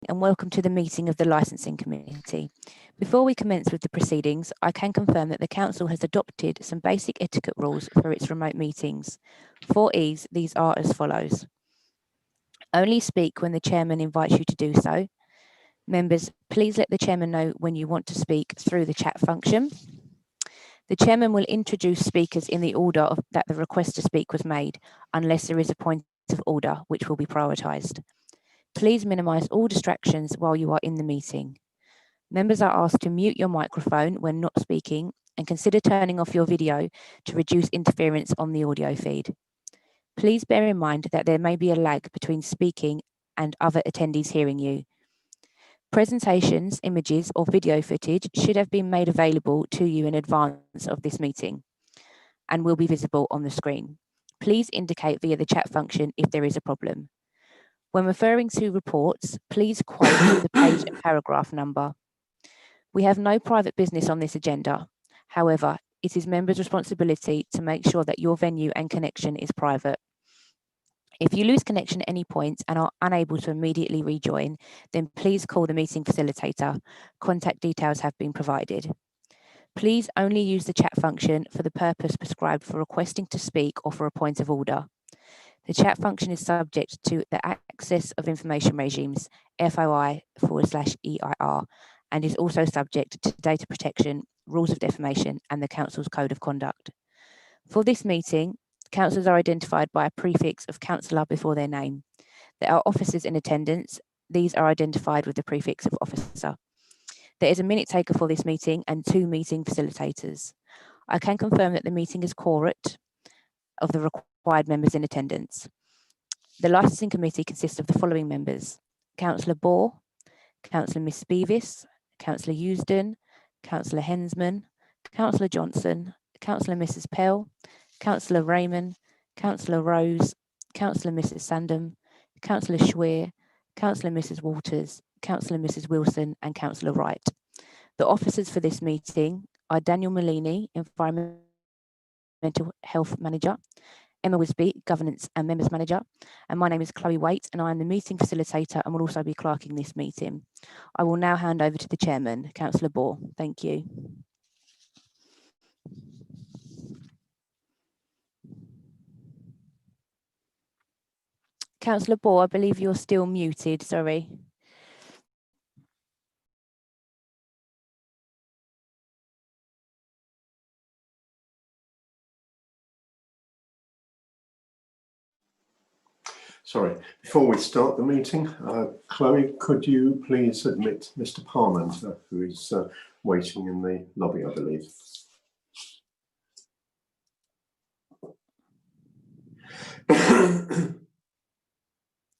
And welcome to the meeting of the Licensing Committee. Before we commence with the proceedings, I can confirm that the Council has adopted some basic etiquette rules for its remote meetings. For ease, these are as follows. Only speak when the Chairman invites you to do so. Members, please let the Chairman know when you want to speak through the chat function. The Chairman will introduce speakers in the order that the request to speak was made, unless there is a point of order, which will be prioritised. Please minimise all distractions while you are in the meeting. Members are asked to mute your microphone when not speaking and consider turning off your video to reduce interference on the audio feed. Please bear in mind that there may be a lag between speaking and other attendees hearing you. Presentations, images or video footage should have been made available to you in advance of this meeting and will be visible on the screen. Please indicate via the chat function if there is a problem. When referring to reports, please quote the page and paragraph number. We have no private business on this agenda. However, it is members' responsibility to make sure that your venue and connection is private. If you lose connection at any point and are unable to immediately rejoin, then please call the meeting facilitator. Contact details have been provided. Please only use the chat function for the purpose prescribed for requesting to speak or for a point of order. The chat function is subject to the Access of Information Regimes, FOI/EIR, and is also subject to data protection, rules of defamation, and the Council's Code of Conduct. For this meeting, councillors are identified by a prefix of councillor before their name. There are officers in attendance. These are identified with the prefix of officer. There is a minute taker for this meeting and 2 meeting facilitators. I can confirm that the meeting is quorate of the required members in attendance. The Licensing Committee consists of the following members: Councillor Bore, Councillor Miss Beavis, Councillor Eusden, Councillor Hensman, Councillor Johnson, Councillor Mrs Pell, Councillor Raymond, Councillor Rose, Councillor Mrs Sandham, Councillor Schweer, Councillor Mrs Waters, Councillor Mrs Wilson and Councillor Wright. The officers for this meeting are Daniel Molini, Environmental Health Manager, Emma Wisby, Governance and Members Manager, and my name is Chloe Waite and I am the meeting facilitator and will also be clerking this meeting. I will now hand over to the Chairman, Councillor Bore. Thank you. Councillor Bore, I believe you're still muted, sorry. Sorry, before we start the meeting, Chloe, could you please admit Mr. Parmenter, who is waiting in the lobby, I believe.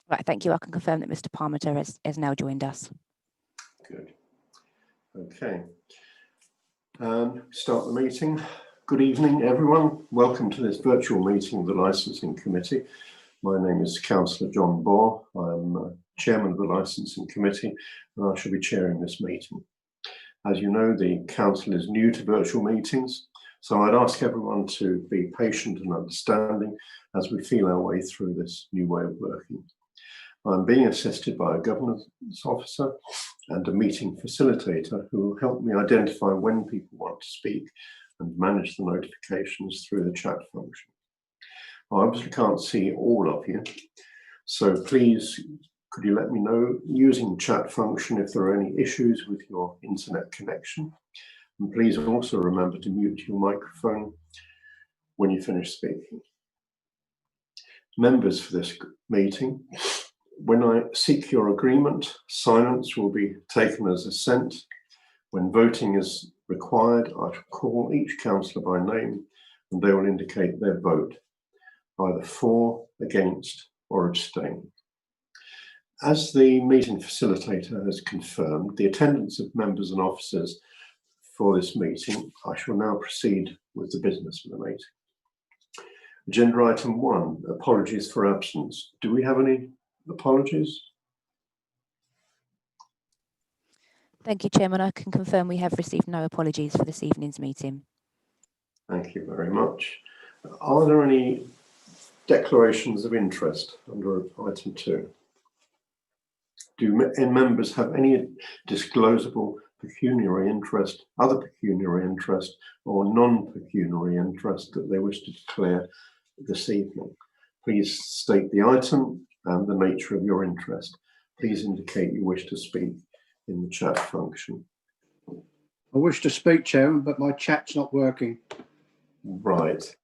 Right, thank you. I can confirm that Mr. Parmenter has now joined us. Good. Okay. Start the meeting. Good evening, everyone. Welcome to this virtual meeting of the Licensing Committee. My name is Councillor John Bore. I'm Chairman of the Licensing Committee and I shall be chairing this meeting. As you know, the Council is new to virtual meetings, so I'd ask everyone to be patient and understanding as we feel our way through this new way of working. I'm being assisted by a governance officer and a meeting facilitator who will help me identify when people want to speak and manage the notifications through the chat function. I obviously can't see all of you, so please could you let me know using the chat function if there are any issues with your internet connection, and please also remember to mute your microphone when you finish speaking. Members for this meeting, when I seek your agreement, silence will be taken as assent. When voting is required, I shall call each councillor by name and they will indicate their vote, either for, against or abstain. As the meeting facilitator has confirmed the attendance of members and officers for this meeting, I shall now proceed with the business of the meeting. Agenda item 1, apologies for absence. Do we have any apologies? Thank you, Chairman. I can confirm we have received no apologies for this evening's meeting. Thank you very much. Are there any declarations of interest under item 2? Do any members have any disclosable pecuniary interest, other pecuniary interest, or non-pecuniary interest that they wish to declare this evening? Please state the item and the nature of your interest. Please indicate you wish to speak in the chat function. I wish to speak, Chairman, but my chat's not working. Right.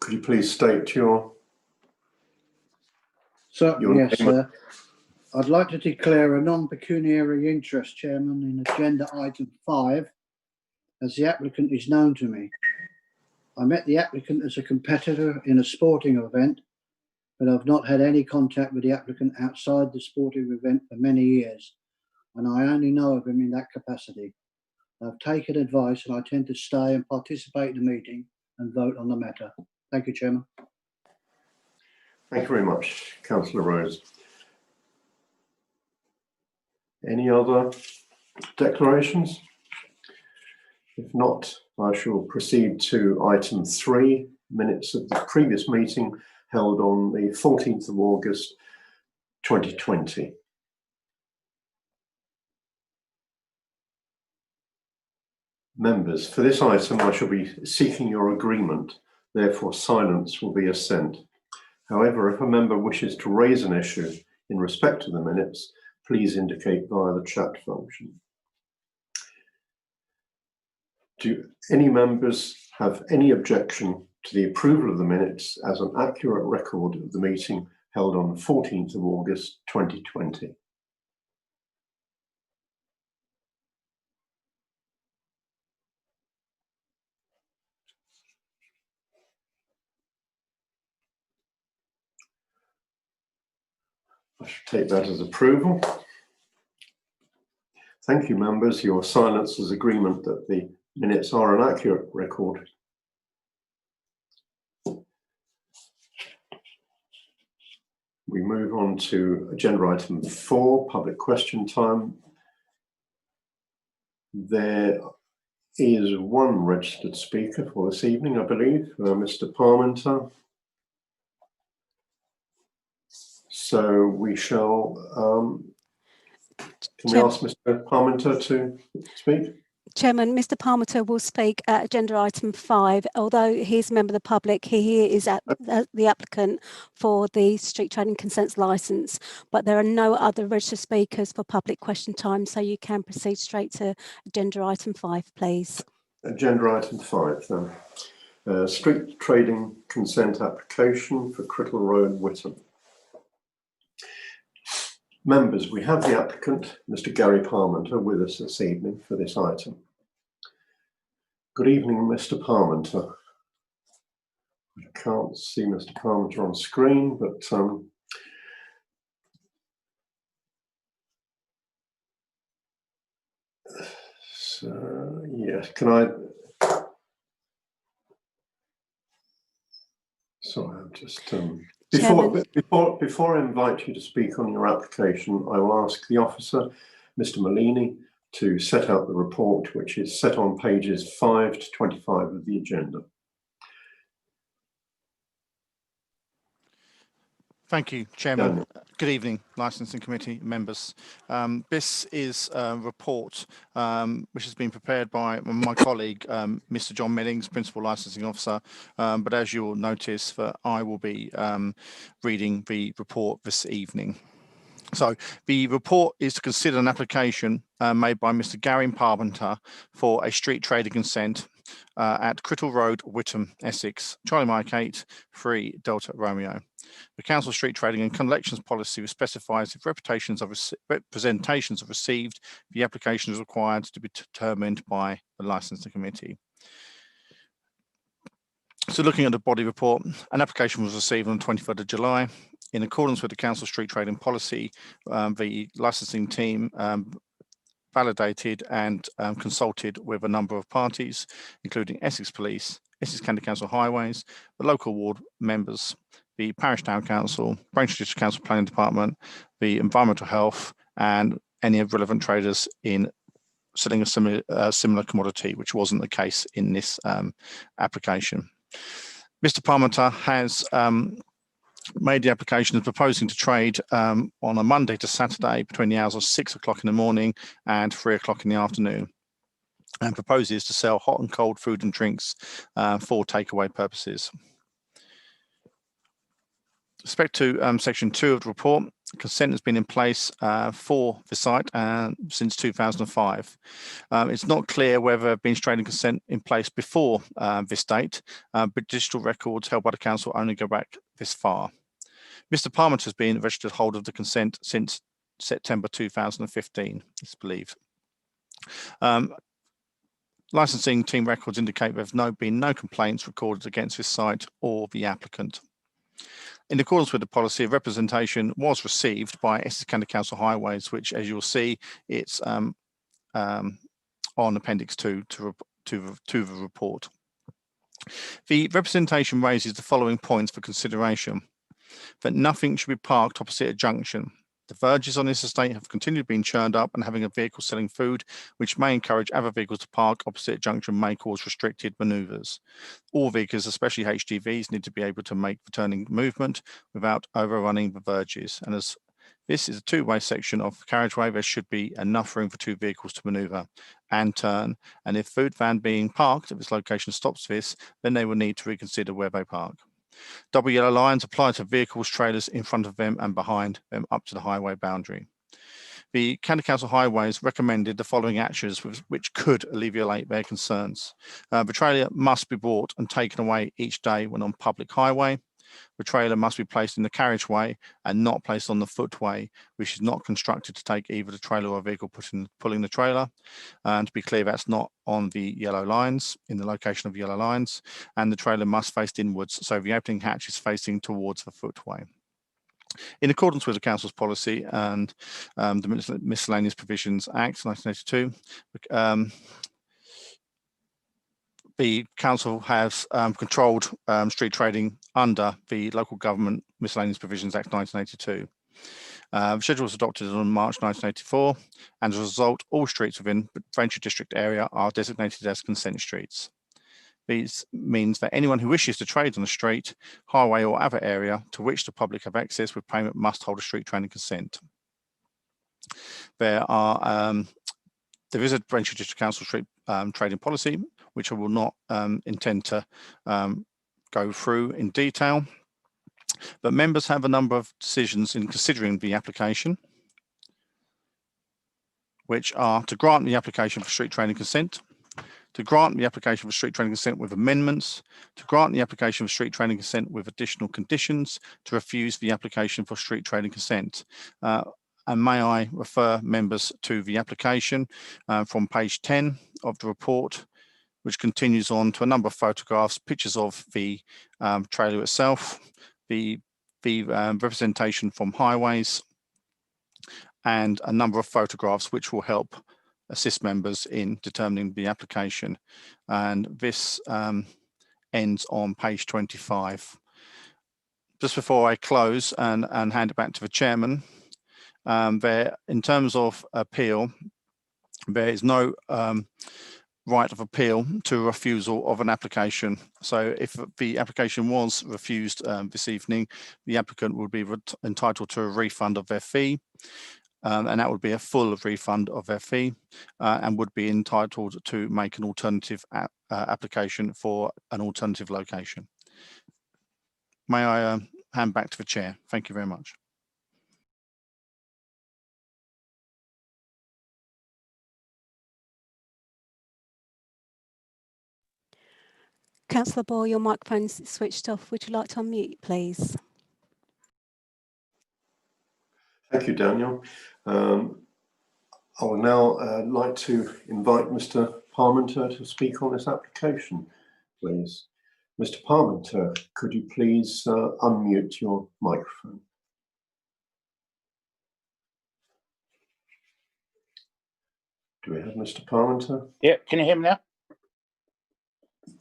Could you please state your Certainly, yes, name? sir. I'd like to declare a non-pecuniary interest, Chairman, in agenda item 5, as the applicant is known to me. I met the applicant as a competitor in a sporting event, but I've not had any contact with the applicant outside the sporting event for many years, and I only know of him in that capacity. I've taken advice and I tend to stay and participate in the meeting and vote on the matter. Thank you, Chairman. Thank you very much, Councillor Rose. Any other declarations? If not, I shall proceed to item 3, minutes of the previous meeting held on the 14th of August 2020. Members, for this item I shall be seeking your agreement, therefore silence will be assent. However, if a member wishes to raise an issue in respect to the minutes, please indicate via the chat function. Do any members have any objection to the approval of the minutes as an accurate record of the meeting held on the 14th of August 2020? I should take that as approval. Thank you, members. Your silence is agreement that the minutes are an accurate record. We move on to agenda item 4, public question time. There is one registered speaker for this evening, I believe, Mr. Parmenter. So we shall, can we ask Mr. Parmenter to speak? Chairman, Mr. Parmenter will speak at agenda item 5. Although he's a member of the public, he is the applicant for the street trading consents licence, but there are no other registered speakers for public question time, so you can proceed straight to agenda item 5, please. Agenda item 5 then. Street trading consent application for Crittall Road, Witham. Members, we have the applicant, Mr. Gary Parmenter, with us this evening for this item. Good evening, Mr. Parmenter. I can't see Mr. Parmenter on screen, but so yes, can I? Sorry, I'm just before I invite you to speak on your application, I will ask the officer, Mr. Molini, to set out the report, which is set on pages 5 to 25 of the agenda. Thank you, Chairman. Good evening, Licensing Committee members. This is a report which has been prepared by my colleague, Mr. John Meddings, Principal Licensing Officer, but as you will notice, I will be reading the report this evening. So the report is to consider an application made by Mr. Gary Parmenter for a street trading consent at Crittall Road, Witham, Essex, Charlie Mike 8, 3 Delta Romeo. The Council Street Trading and Collections Policy specifies if representations are received, the application is required to be determined by the Licensing Committee. So looking at the body report, an application was received on the 23rd of July. In accordance with the Council Street Trading Policy, the licensing team validated and consulted with a number of parties, including Essex Police, Essex County Council Highways, the local ward members, the Parish Town Council, Braintree District Council Planning Department, the Environmental Health, and any relevant traders in selling a similar commodity, which wasn't the case in this application. Mr. Parmenter has made the application is proposing to trade on a Monday to Saturday between the hours of 6 o'clock in the morning and 3 o'clock in the afternoon, and proposes to sell hot and cold food and drinks for takeaway purposes. With respect to section 2 of the report, consent has been in place for the site since 2005. It's not clear whether there have been trading consent in place before this date, but digital records held by the council only go back this far. Mr. Parmenter has been registered holder of the consent since September 2015, it's believed. Licensing team records indicate there have been no complaints recorded against this site or the applicant. In accordance with the policy, a representation was received by Essex County Council Highways, which, as you'll see, it's on Appendix 2 to the report. The representation raises the following points for consideration: that nothing should be parked opposite a junction. The verges on this estate have continued being churned up, and having a vehicle selling food, which may encourage other vehicles to park opposite a junction, may cause restricted manoeuvres. All vehicles, especially HGVs, need to be able to make the turning movement without overrunning the verges. And as this is a two-way section of the carriageway, there should be enough room for two vehicles to manoeuvre and turn. And if food van being parked at this location stops this, then they will need to reconsider where they park. Double yellow lines apply to vehicles, trailers in front of them and behind them up to the highway boundary. The County Council Highways recommended the following actions which could alleviate their concerns. The trailer must be brought and taken away each day when on public highway. The trailer must be placed in the carriageway and not placed on the footway, which is not constructed to take either the trailer or vehicle pulling the trailer. And to be clear, that's not on the yellow lines, in the location of yellow lines. And the trailer must face inwards, so the opening hatch is facing towards the footway. In accordance with the Council's policy and the Miscellaneous Provisions Act 1982, the council has controlled street trading under the Local Government Miscellaneous Provisions Act 1982. The schedule was adopted on March 1984, and as a result, all streets within the Braintree District area are designated as consent streets. This means that anyone who wishes to trade on the street, highway or other area to which the public have access with payment must hold a street trading consent. There is a Braintree District Council street trading policy, which I will not intend to go through in detail, but members have a number of decisions in considering the application, which are to grant the application for street trading consent, to grant the application for street trading consent with amendments, to grant the application for street trading consent with additional conditions, to refuse the application for street trading consent. And may I refer members to the application from page 10 of the report, which continues on to a number of photographs, pictures of the trailer itself, the representation from Highways, and a number of photographs which will help assist members in determining the application. And this ends on page 25. Just before I close and hand it back to the chairman, in terms of appeal, there is no right of appeal to refusal of an application. So if the application was refused this evening, the applicant would be entitled to a refund of their fee, and that would be a full refund of their fee, and would be entitled to make an alternative application for an alternative location. May I hand back to the chair? Thank you very much. Councillor Ball, your microphone's switched off. Would you like to unmute, please? Thank you, Daniel. I would now like to invite Mr. Parmenter to speak on this application, please. Mr. Parmenter, could you please unmute your microphone? Do we have Mr. Parmenter? Yeah, can you hear me now?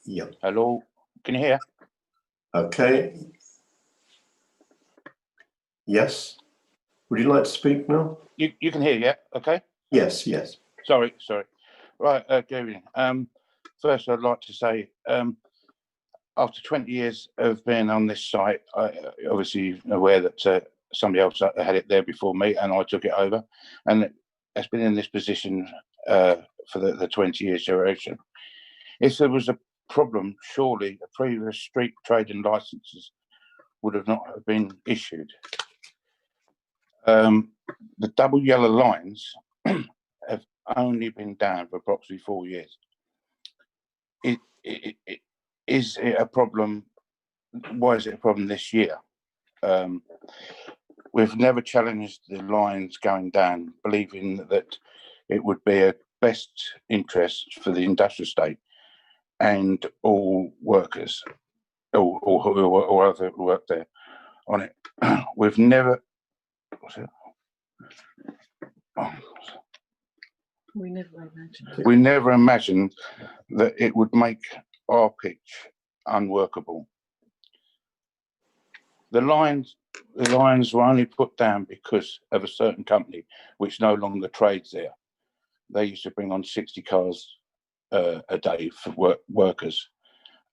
Yeah. Hello, can you hear? Okay. Yes. Would you like to speak now? You can hear, yeah? Okay. Yes, yes. Sorry. Right, good evening. First, I'd like to say after 20 years of being on this site, I obviously aware that somebody else had it there before me, and I took it over, and it's been in this position for the 20 years duration. If there was a problem, surely the previous street trading licenses would have not have been issued. The double yellow lines have only been down for approximately 4 years. Is it a problem? Why is it a problem this year? We've never challenged the lines going down, believing that it would be a best interest for the industrial estate and all workers, or other who work there on it. We've never. We never imagined that it would make our pitch unworkable. The lines were only put down because of a certain company which no longer trades there. They used to bring on 60 cars a day for workers,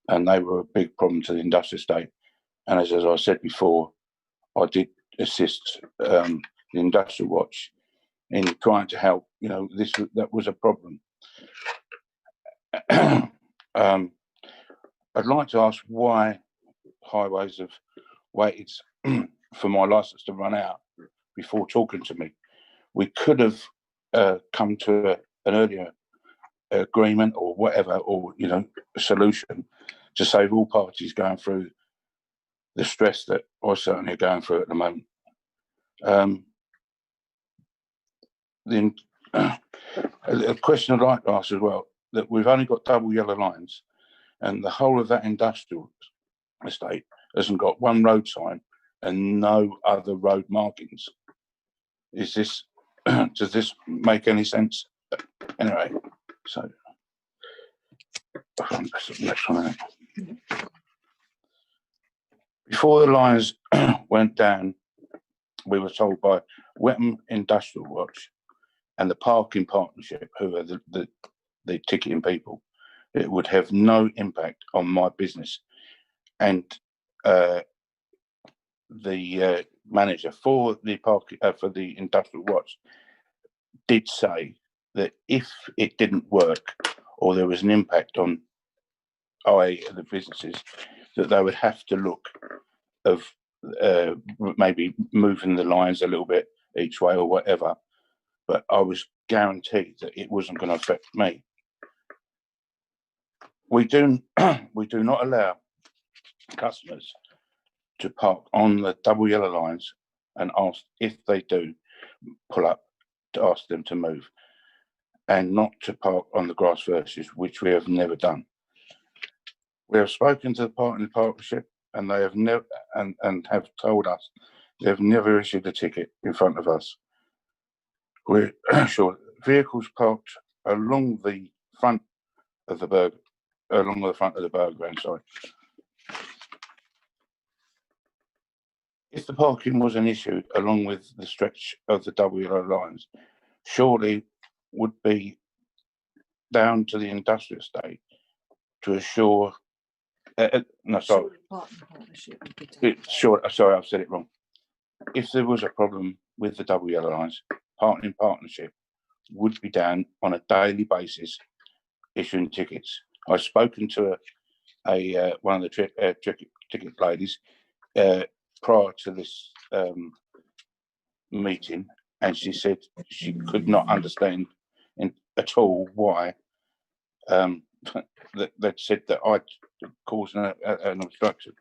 and they were a big problem to the industrial estate. And as I said before, I did assist the Industrial Watch in trying to help. You know, that was a problem. I'd like to ask why Highways have waited for my license to run out before talking to me. We could have come to an earlier agreement or whatever, or a solution to save all parties going through the stress that I certainly are going through at the moment. A question I'd like to ask as well, that we've only got double yellow lines, and the whole of that industrial estate hasn't got one road sign and no other road markings. Is this does this make any sense? Anyway, so next one. Before the lines went down, we were told by Wetham Industrial Watch and the Parking Partnership, who are the ticketing people, it would have no impact on my business. And the manager for the Industrial Watch did say that if it didn't work or there was an impact on the businesses, that they would have to look of maybe moving the lines a little bit each way or whatever. But I was guaranteed that it wasn't going to affect me. We do not allow customers to park on the double yellow lines and ask, if they do pull up, to ask them to move, and not to park on the grass verges, which we have never done. We have spoken to the Parking Partnership, and they have never and have told us they have never issued a ticket in front of us. We're sure vehicles parked along the front of the burger ground. Sorry. If the parking was an issue along with the stretch of the double yellow lines, surely would be down to the industrial estate to assure. No, sorry. Sorry, I've said it wrong. If there was a problem with the double yellow lines, Parking Partnership would be down on a daily basis issuing tickets. I've spoken to one of the ticket ladies prior to this meeting, and she said she could not understand at all why that said that I'd caused an obstruction.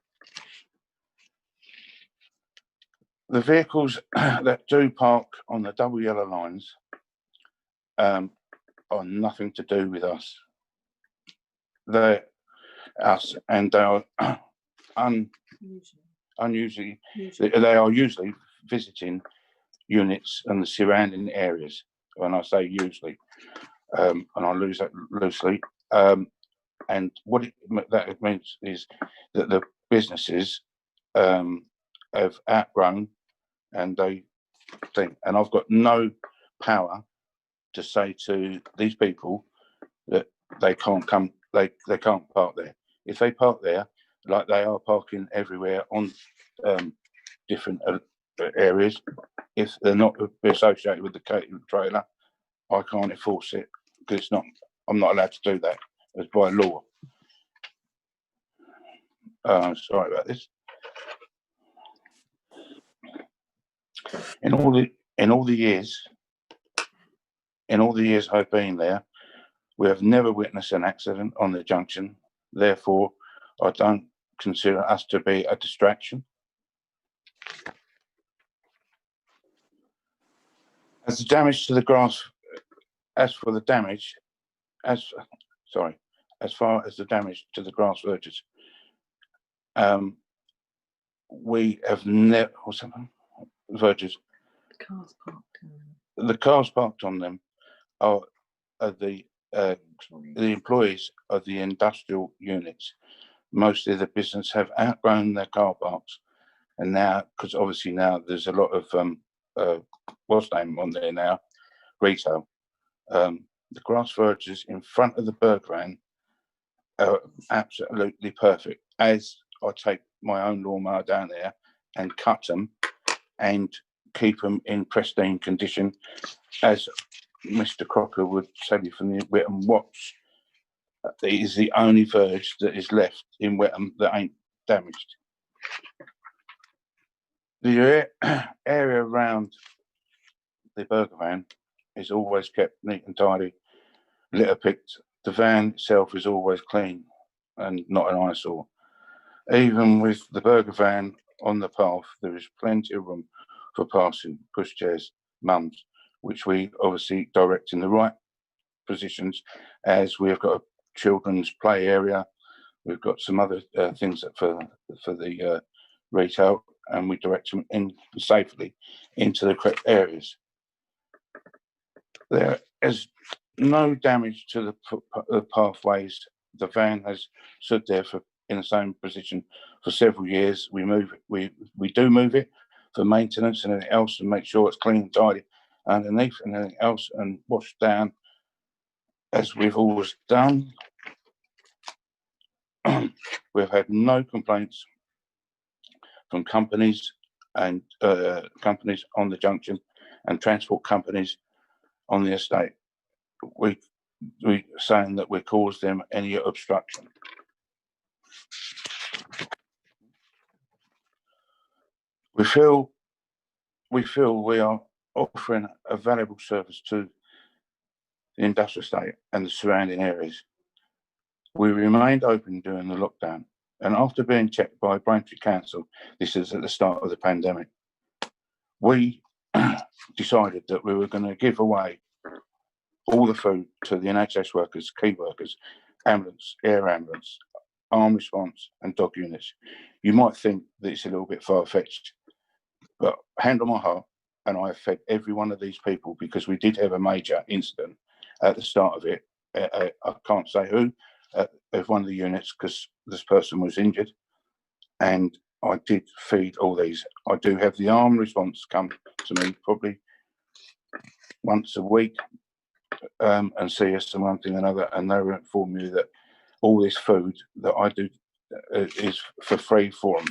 The vehicles that do park on the double yellow lines are nothing to do with us. They're us, and they are usually visiting units and the surrounding areas. When I say usually, and I lose that loosely, and what that means is that the businesses have outgrown, and they think, and I've got no power to say to these people that they can't come, they can't park there. If they park there, like they are parking everywhere on different areas. If they're not associated with the catering trailer, I can't enforce it because I'm not allowed to do that as by law. Sorry about this. In all the years I've been there, we have never witnessed an accident on the junction. Therefore, I don't consider us to be a distraction. As the damage to the grass, as far as the damage to the grass verges, we have never, verges. The cars parked on them are the employees of the industrial units. Most of the business have outgrown their car parks, and now, because obviously now there's a lot of what's name on there now, retail. The grass verges in front of the burger van are absolutely perfect. As I take my own lawnmower down there and cut them and keep them in pristine condition, as Mr. Crocker would tell you from the Witham Watch, it is the only verge that is left in Witham that ain't damaged. The area around the burger van is always kept neat and tidy, litter picked. The van itself is always clean and not an eyesore. Even with the burger van on the path, there is plenty of room for passing pushchairs, mums, which we obviously direct in the right positions, as we have got a children's play area. We've got some other things for the retail, and we direct them in safely into the correct areas. There is no damage to the pathways. The van has stood there in the same position for several years. We do move it for maintenance and anything else, and make sure it's clean and tidy underneath and anything else, and washed down as we've always done. We've had no complaints from companies and companies on the junction and transport companies on the estate. We saying that we caused them any obstruction. We feel we are offering a valuable service to the industrial estate and the surrounding areas. We remained open during the lockdown, and after being checked by Braintree Council, this is at the start of the pandemic, we decided that we were going to give away all the food to the NHS workers, key workers, ambulance, air ambulance, armed response and dog units. You might think that it's a little bit far-fetched, but hand on my heart, and I have fed every one of these people, because we did have a major incident at the start of it. I can't say who, of one of the units, because this person was injured, and I did feed all these. I do have the armed response come to me probably once a week and see us and one thing and another, and they will inform me that all this food that I do is for free for them.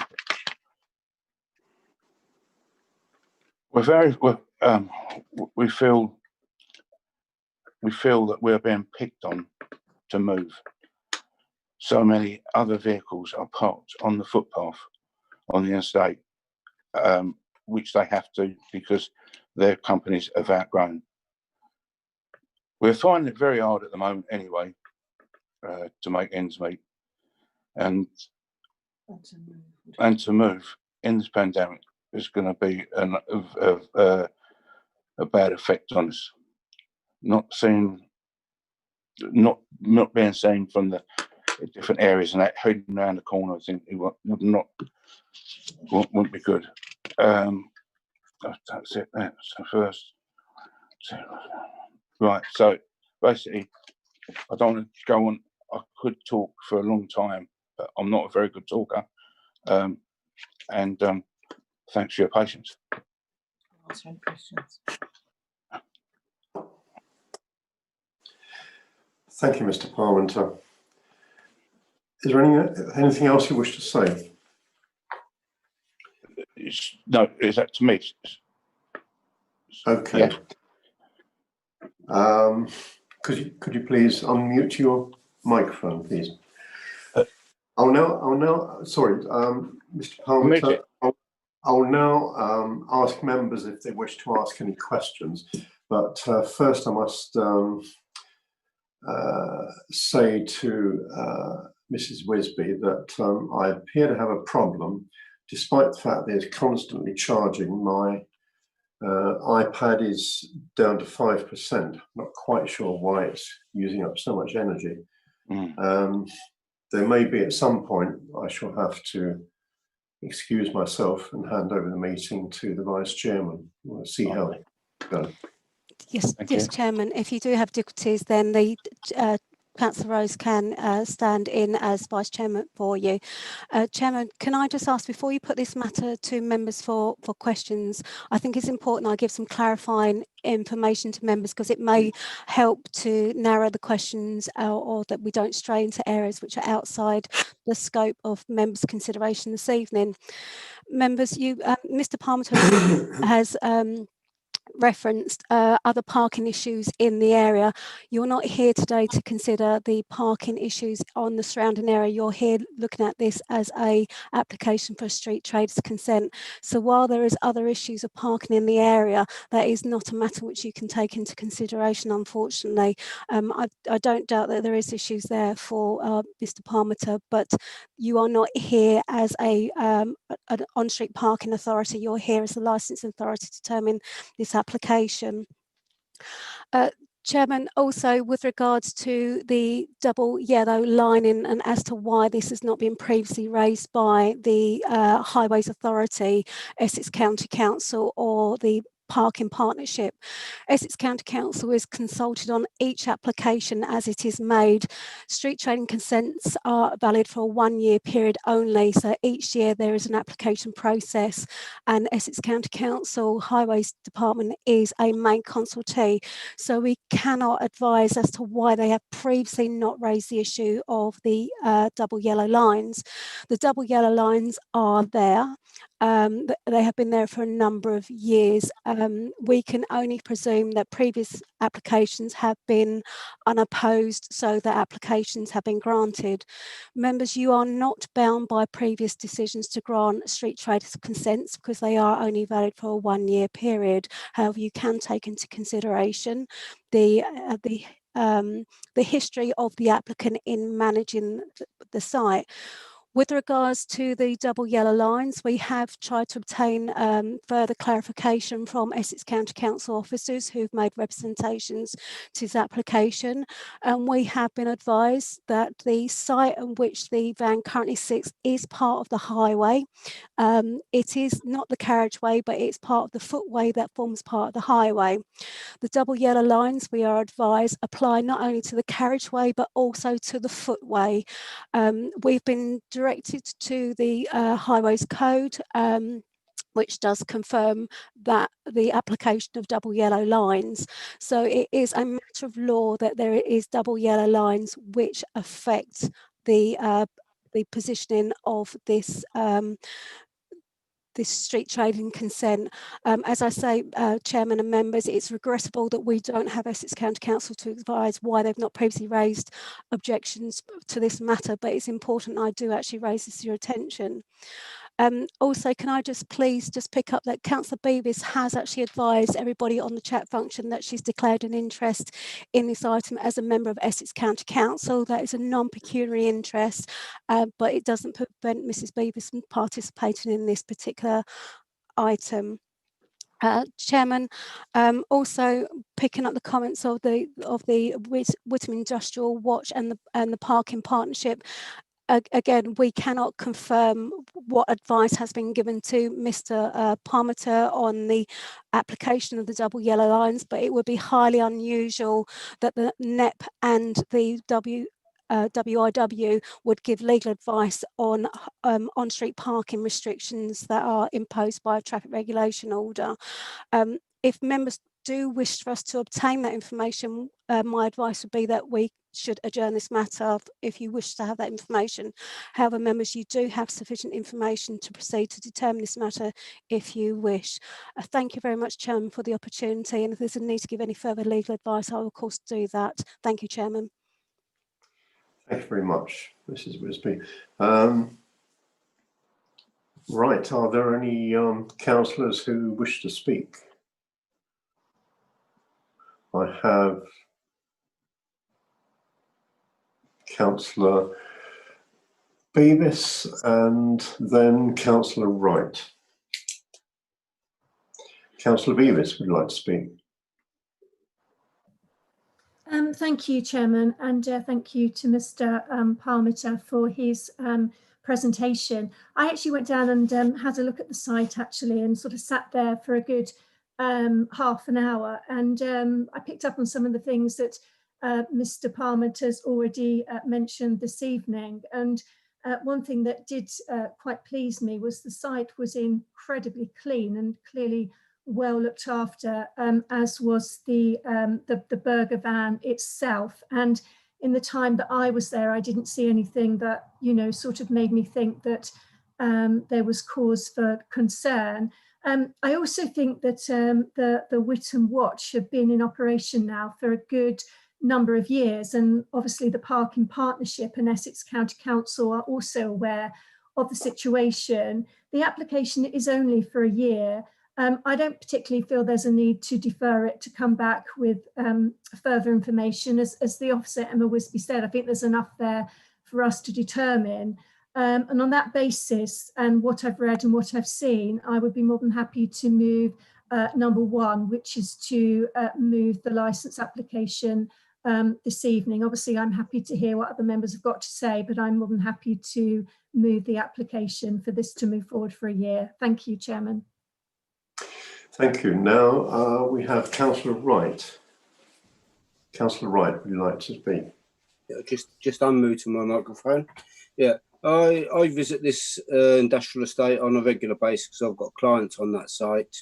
We feel that we're being picked on to move. So many other vehicles are parked on the footpath on the estate, which they have to because their companies have outgrown. We're finding it very hard at the moment anyway to make ends meet and to move in this pandemic is going to be a bad effect on us. Not being seen from the different areas and that heading around the corner, I think it wouldn't be good. That's it. That's the first. Right. So basically, I don't want to go on. I could talk for a long time, but I'm not a very good talker. Thanks for your patience. Answer any questions. Thank you, Mr. Parmenter. Is there anything else you wish to say? No, is that to me? Okay. Yeah. Could you please unmute your microphone, please? I'll now. Sorry, Mr. Parmenter. I'll now ask members if they wish to ask any questions, but first I must say to Mrs. Wisby that I appear to have a problem, despite the fact that it's constantly charging. My iPad is down to 5%. Not quite sure why it's using up so much energy. There may be at some point I shall have to excuse myself and hand over the meeting to the Vice Chairman. We'll see how they go. Yes, Chairman. If you do have difficulties, then the Councillor Rose can stand in as Vice Chairman for you. Chairman, can I just ask, before you put this matter to members for questions, I think it's important I give some clarifying information to members, because it may help to narrow the questions or that we don't stray into areas which are outside the scope of members' consideration this evening. Members, Mr. Parmenter has referenced other parking issues in the area. You're not here today to consider the parking issues on the surrounding area. You're here looking at this as a application for a street traders consent. So while there is other issues of parking in the area, that is not a matter which you can take into consideration, unfortunately. I don't doubt that there is issues there for Mr. Parmenter, but you are not here as an on-street parking authority. You're here as the licensing authority to determine this application. Chairman, also with regards to the double yellow lining and as to why this has not been previously raised by the Highways Authority, Essex County Council or the Parking Partnership. Essex County Council is consulted on each application as it is made. Street trading consents are valid for a 1 year period only, so each year there is an application process, and Essex County Council Highways Department is a main consultee, so we cannot advise as to why they have previously not raised the issue of the double yellow lines. The double yellow lines are there. They have been there for a number of years. We can only presume that previous applications have been unopposed, so that applications have been granted. Members, you are not bound by previous decisions to grant street traders consents because they are only valid for a 1 year period. However, you can take into consideration the history of the applicant in managing the site. With regards to the double yellow lines, we have tried to obtain further clarification from Essex County Council officers who've made representations to this application. And we have been advised that the site on which the van currently sits is part of the highway. It is not the carriageway, but it's part of the footway that forms part of the highway. The double yellow lines, we are advised, apply not only to the carriageway, but also to the footway. We've been directed to the Highways Code, which does confirm that the application of double yellow lines. So it is a matter of law that there is double yellow lines which affect the positioning of this this street trading consent. As I say, Chairman and members, it's regrettable that we don't have Essex County Council to advise why they've not previously raised objections to this matter, but it's important I do actually raise this to your attention. Also, can I just please pick up that Councillor Beavis has actually advised everybody on the chat function that she's declared an interest in this item as a member of Essex County Council. That is a non-pecuniary interest, but it doesn't prevent Mrs. Beavis from participating in this particular item. Chairman, also picking up the comments of the Whittam Industrial Watch and the Parking Partnership. Again, we cannot confirm what advice has been given to Mr. Parmenter on the application of the double yellow lines, but it would be highly unusual that the NEP and the WIW would give legal advice on on-street parking restrictions that are imposed by a traffic regulation order. If members do wish for us to obtain that information, my advice would be that we should adjourn this matter if you wish to have that information. However, members, you do have sufficient information to proceed to determine this matter if you wish. Thank you very much, Chairman, for the opportunity, and if there's a need to give any further legal advice, I will of course do that. Thank you, Chairman. Thank you very much, Mrs. Wisby. Right, are there any councillors who wish to speak? I have Councillor Beavis and then Councillor Wright. Councillor Beavis would like to speak. Thank you, Chairman, and thank you to Mr. Parmiter for his presentation. I actually went down and had a look at the site actually, and sort of sat there for a good half an hour, and I picked up on some of the things that Mr. Parmiter's already mentioned this evening. And one thing that did quite please me was the site was incredibly clean and clearly well looked after, as was the burger van itself. And in the time that I was there, I didn't see anything that, you know, sort of made me think that there was cause for concern. I also think that the Whittam Watch have been in operation now for a good number of years, and obviously the Parking Partnership and Essex County Council are also aware of the situation. The application is only for a year. I don't particularly feel there's a need to defer it to come back with further information. As the officer Emma Wisby said, I think there's enough there for us to determine. And on that basis, and what I've read and what I've seen, I would be more than happy to move number one, which is to move the licence application this evening. Obviously, I'm happy to hear what other members have got to say, but I'm more than happy to move the application for this to move forward for a year. Thank you, Chairman. Thank you. Now we have Councillor Wright. Councillor Wright, would you like to speak? Yeah, just unmuting my microphone. Yeah, I visit this industrial estate on a regular basis because I've got clients on that site.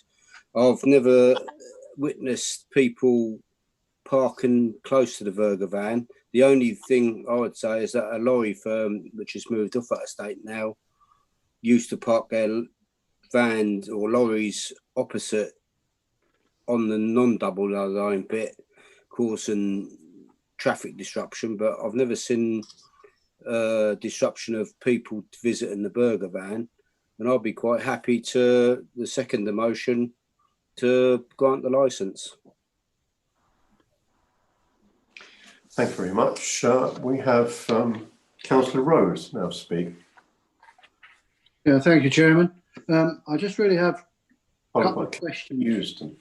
I've never witnessed people parking close to the burger van. The only thing I would say is that a lorry firm, which has moved off that estate now, used to park their vans or lorries opposite on the non-double line bit, causing traffic disruption. But I've never seen disruption of people visiting the burger van, and I'll be quite happy to the second the motion to grant the licence. Thank you very much. We have Councillor Rose now speak. Yeah, thank you, Chairman. I just really have a couple of questions. Houston.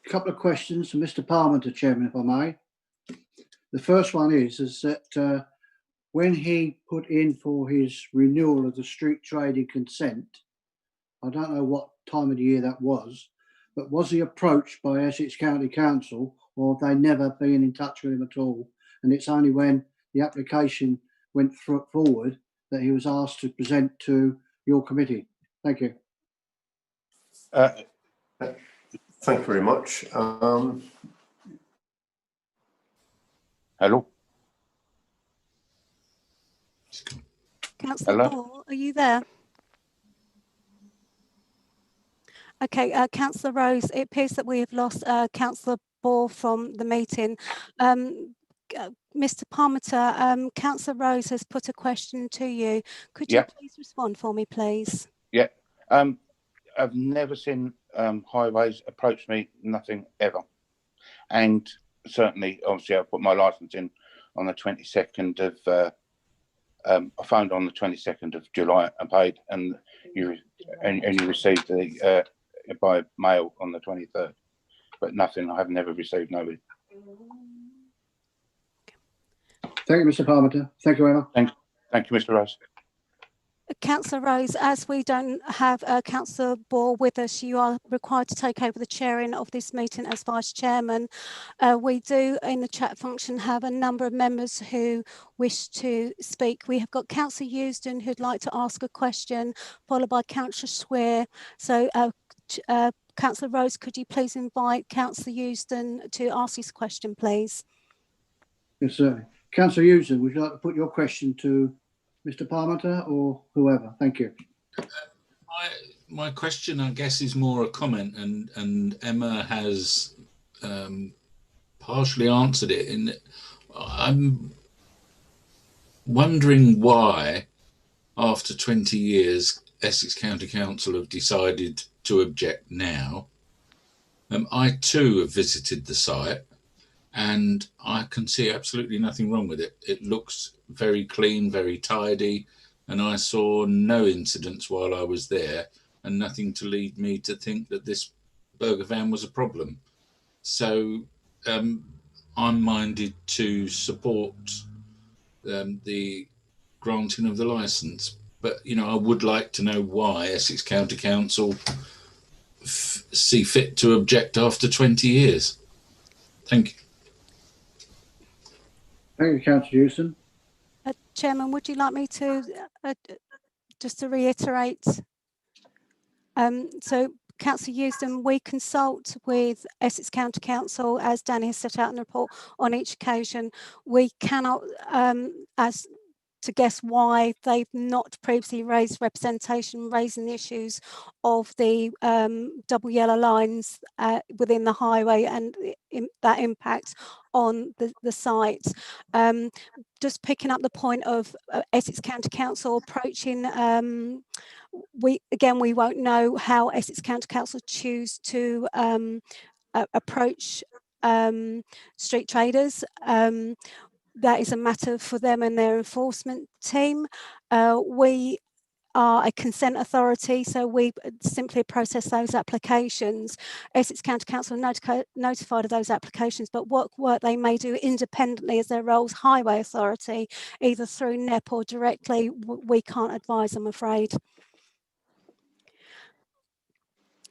A couple of questions to Mr. Parmenter, Chairman, if I may. The first one is that when he put in for his renewal of the street trading consent, I don't know what time of the year that was, but was he approached by Essex County Council, or have they never been in touch with him at all? And it's only when the application went forward that he was asked to present to your committee. Thank you. Thank you very much. Hello. Councillor Ball, are you there? Okay, Councillor Rose, it appears that we have lost Councillor Ball from the meeting. Mr. Parmenter, Councillor Rose has put a question to you. Could you please respond for me, please? Yeah. I've never seen highways approach me, nothing ever. And certainly, obviously, I put my licence in on the 22nd of, I phoned on the 22nd of July and paid, and you received the by mail on the 23rd. But nothing, I have never received, nobody. Thank you, Mr. Parmenter. Thank you very much. Thank you, Mr. Rose. Councillor Rose, as we don't have Councillor Ball with us, you are required to take over the chairing of this meeting as Vice Chairman. We do, in the chat function, have a number of members who wish to speak. We have got Councillor Euston who'd like to ask a question, followed by Councillor Swear. So Councillor Rose, could you please invite Councillor Euston to ask his question, please? Yes, sir. Councillor Euston, would you like to put your question to Mr. Parmenter or whoever? Thank you. My question, I guess, is more a comment, and Emma has partially answered it. And I'm wondering why, after 20 years, Essex County Council have decided to object now. I too have visited the site, and I can see absolutely nothing wrong with it. It looks very clean, very tidy, and I saw no incidents while I was there, and nothing to lead me to think that this burger van was a problem. So I'm minded to support the granting of the licence, but I would like to know why Essex County Council see fit to object after 20 years. Thank you. Thank you, Councillor Euston. Chairman, would you like me to just to reiterate? So, Councillor Euston, we consult with Essex County Council, as Danny has set out in the report, on each occasion. We cannot, as to guess why they've not previously raised representation, raising the issues of the double yellow lines within the highway and that impact on the site. Just picking up the point of Essex County Council approaching, we won't know how Essex County Council choose to approach street traders. That is a matter for them and their enforcement team. We are a consent authority, so we simply process those applications. Essex County Council notified of those applications, but what work they may do independently as their role as highway authority, either through NEP or directly, we can't advise, I'm afraid.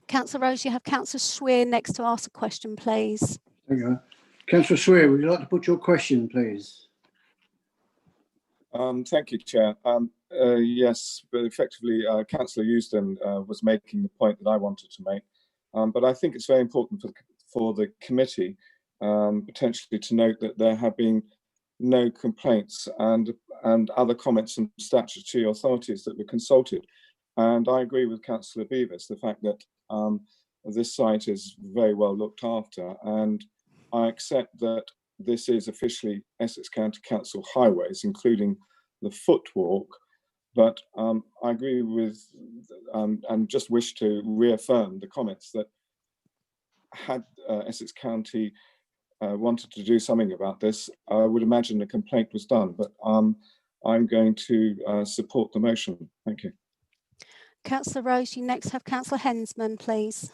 Councillor Rose, you have Councillor Swear next to ask a question, please. Thank you. Councillor Swear, would you like to put your question, please? Thank you, Chair. Yes, but effectively, Councillor Euston was making the point that I wanted to make. But I think it's very important for the committee potentially to note that there have been no complaints and other comments from statutory authorities that were consulted. And I agree with Councillor Beavis, the fact that this site is very well looked after, and I accept that this is officially Essex County Council highways, including the footwalk, but I agree with and just wish to reaffirm the comments that had Essex County wanted to do something about this, I would imagine a complaint was done, but I'm going to support the motion. Thank you. Councillor Rose, you next have Councillor Hensman, please.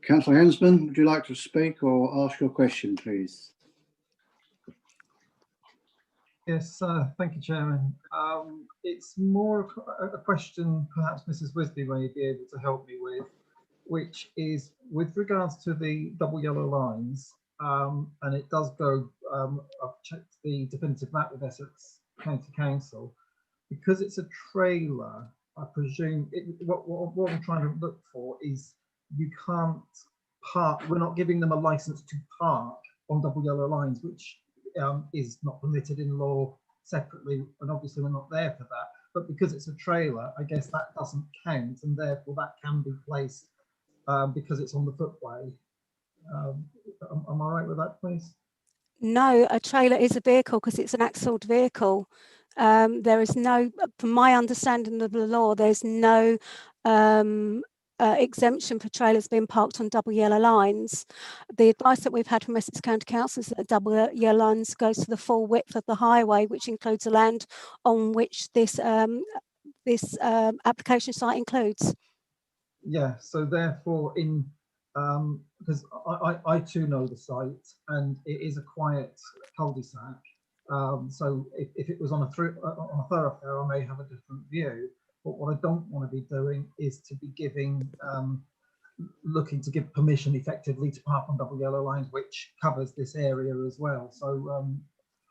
Councillor Hensman, would you like to speak or ask your question, please? Yes, thank you, Chairman. It's more a question perhaps Mrs. Wisby may be able to help me with, which is with regards to the double yellow lines, and it does go, I've checked the definitive map with Essex County Council. Because it's a trailer, I presume, what I'm trying to look for is you can't park, we're not giving them a license to park on double yellow lines, which is not permitted in law separately, and obviously we're not there for that. But because it's a trailer, I guess that doesn't count, and therefore that can be placed because it's on the footway. Am I right with that, please? No, a trailer is a vehicle because it's an axled vehicle. There is no, from my understanding of the law, there's no exemption for trailers being parked on double yellow lines. The advice that we've had from Essex County Council is that double yellow lines goes to the full width of the highway, which includes the land on which this application site includes. Yeah, so therefore in because I too know the site, and it is a quiet cul-de-sac. So if it was on a thoroughfare, I may have a different view. But what I don't want to be doing is to be giving, looking to give permission effectively to park on double yellow lines, which covers this area as well. So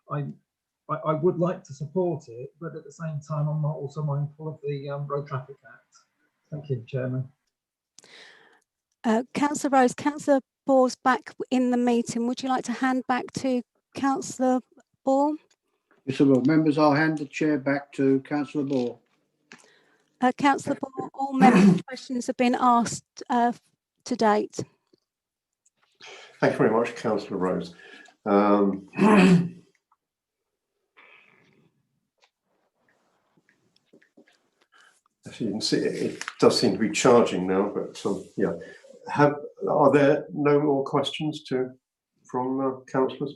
I would like to support it, but at the same time, I'm also mindful of the Road Traffic Act. Thank you, Chairman. Councillor Rose, Councillor Ball's back in the meeting. Would you like to hand back to Councillor Ball? Yes, I will. Members, I'll hand the chair back to Councillor Ball. Councillor Ball, all members' questions have been asked to date. Thank you very much, Councillor Rose. As you can see, it does seem to be charging now, but yeah. Are there no more questions from councillors?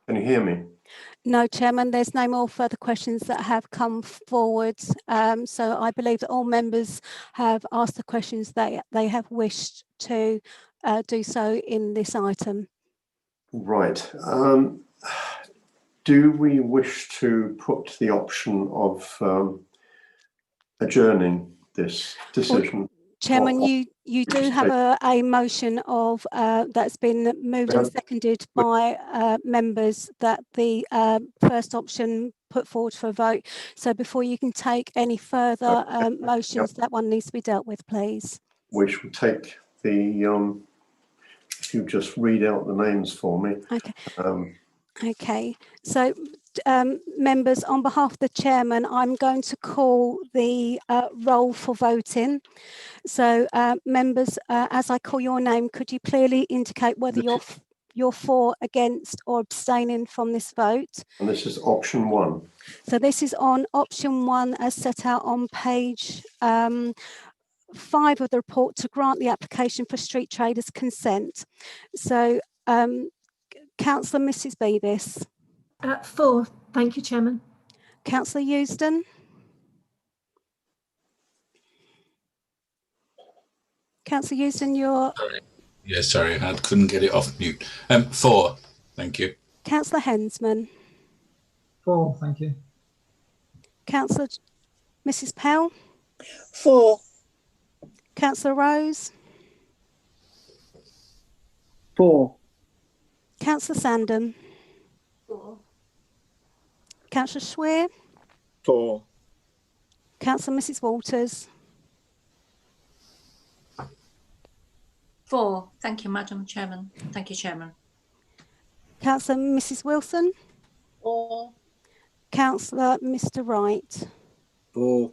Can you hear me? No, Chairman, there's no more further questions that have come forward. So I believe that all members have asked the questions that they have wished to do so in this item. Right. Do we wish to put the option of adjourning this decision? Chairman, you do have a motion of that's been moved and seconded by members that the first option put forward for a vote. So before you can take any further motions, that one needs to be dealt with, please. We shall take the if you just read out the names for me. Okay. Okay. So members, on behalf of the chairman, I'm going to call the roll for voting. So members, as I call your name, could you clearly indicate whether you're for, against or abstaining from this vote? And this is option 1. So this is on option 1 as set out on page 5 of the report to grant the application for street traders consent. So Councillor Mrs Beavis. For. Thank you, Chairman. Councillor Eusden. Councillor Eusden, you're... Yeah, sorry, I couldn't get it off mute. For, thank you. Councillor Hensman. For, thank you. Councillor Mrs Pell. For. Councillor Rose. For. Councillor Sandham. For. Councillor Schweer. For. Councillor Mrs Walters. For. Thank you, Madam Chairman. Thank you, Chairman. Councillor Mrs Wilson. For. Councillor Mr Wright. For.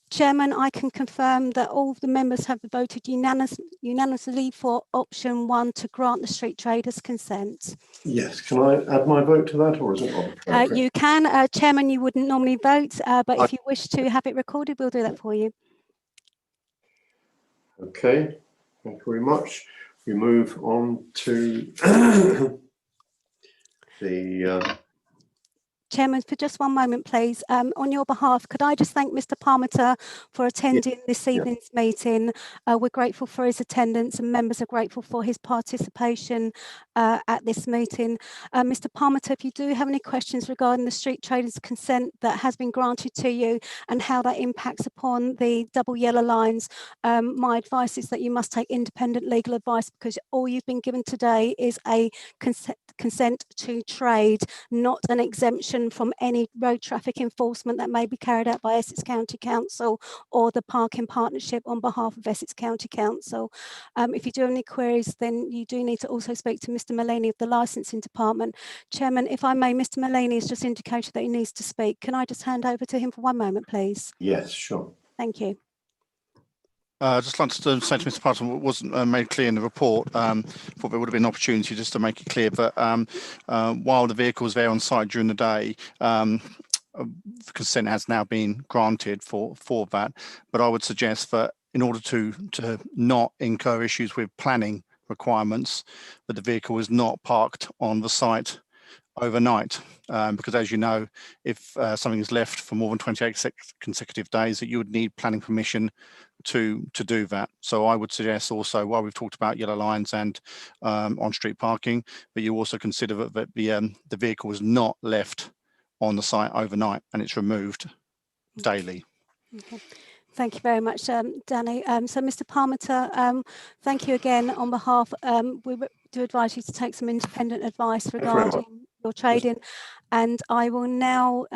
Chairman, I can confirm that all of the members have voted unanimously for option 1 to grant the street traders consent. Yes, can I add my vote to that, or is it not appropriate? You can, Chairman, you wouldn't normally vote, but if you wish to have it recorded, we'll do that for you. Okay, thank you very much. We move on to the... Chairman, for just one moment, please. On your behalf, could I just thank Mr Parmiter for attending this evening's meeting. We're grateful for his attendance and members are grateful for his participation at this meeting. Mr Parmiter, if you do have any questions regarding the street traders consent that has been granted to you and how that impacts upon the double yellow lines, my advice is that you must take independent legal advice, because all you've been given today is a consent to trade, not an exemption from any road traffic enforcement that may be carried out by Essex County Council or the Parking Partnership on behalf of Essex County Council. If you do have any queries, then you do need to also speak to Mr Mullaney of the Licensing Department. Chairman, if I may, Mr Mullaney has just indicated that he needs to speak. Can I just hand over to him for one moment, please? Yes, sure. Thank you. Just like to say to Mr. Parton, what wasn't made clear in the report, thought there would have been an opportunity just to make it clear that while the vehicle was there on site during the day, consent has now been granted for that. But I would suggest that in order to not incur issues with planning requirements, that the vehicle was not parked on the site overnight, because as you know, if something is left for more than 28 consecutive days, that you would need planning permission to do that. So I would suggest also, while we've talked about yellow lines and on-street parking, but you also consider that the vehicle was not left on the site overnight and it's removed daily. Okay. Thank you very much, Danny. So Mr Parmiter, thank you again on behalf. We do advise you to take some independent advice regarding your trading, and I will now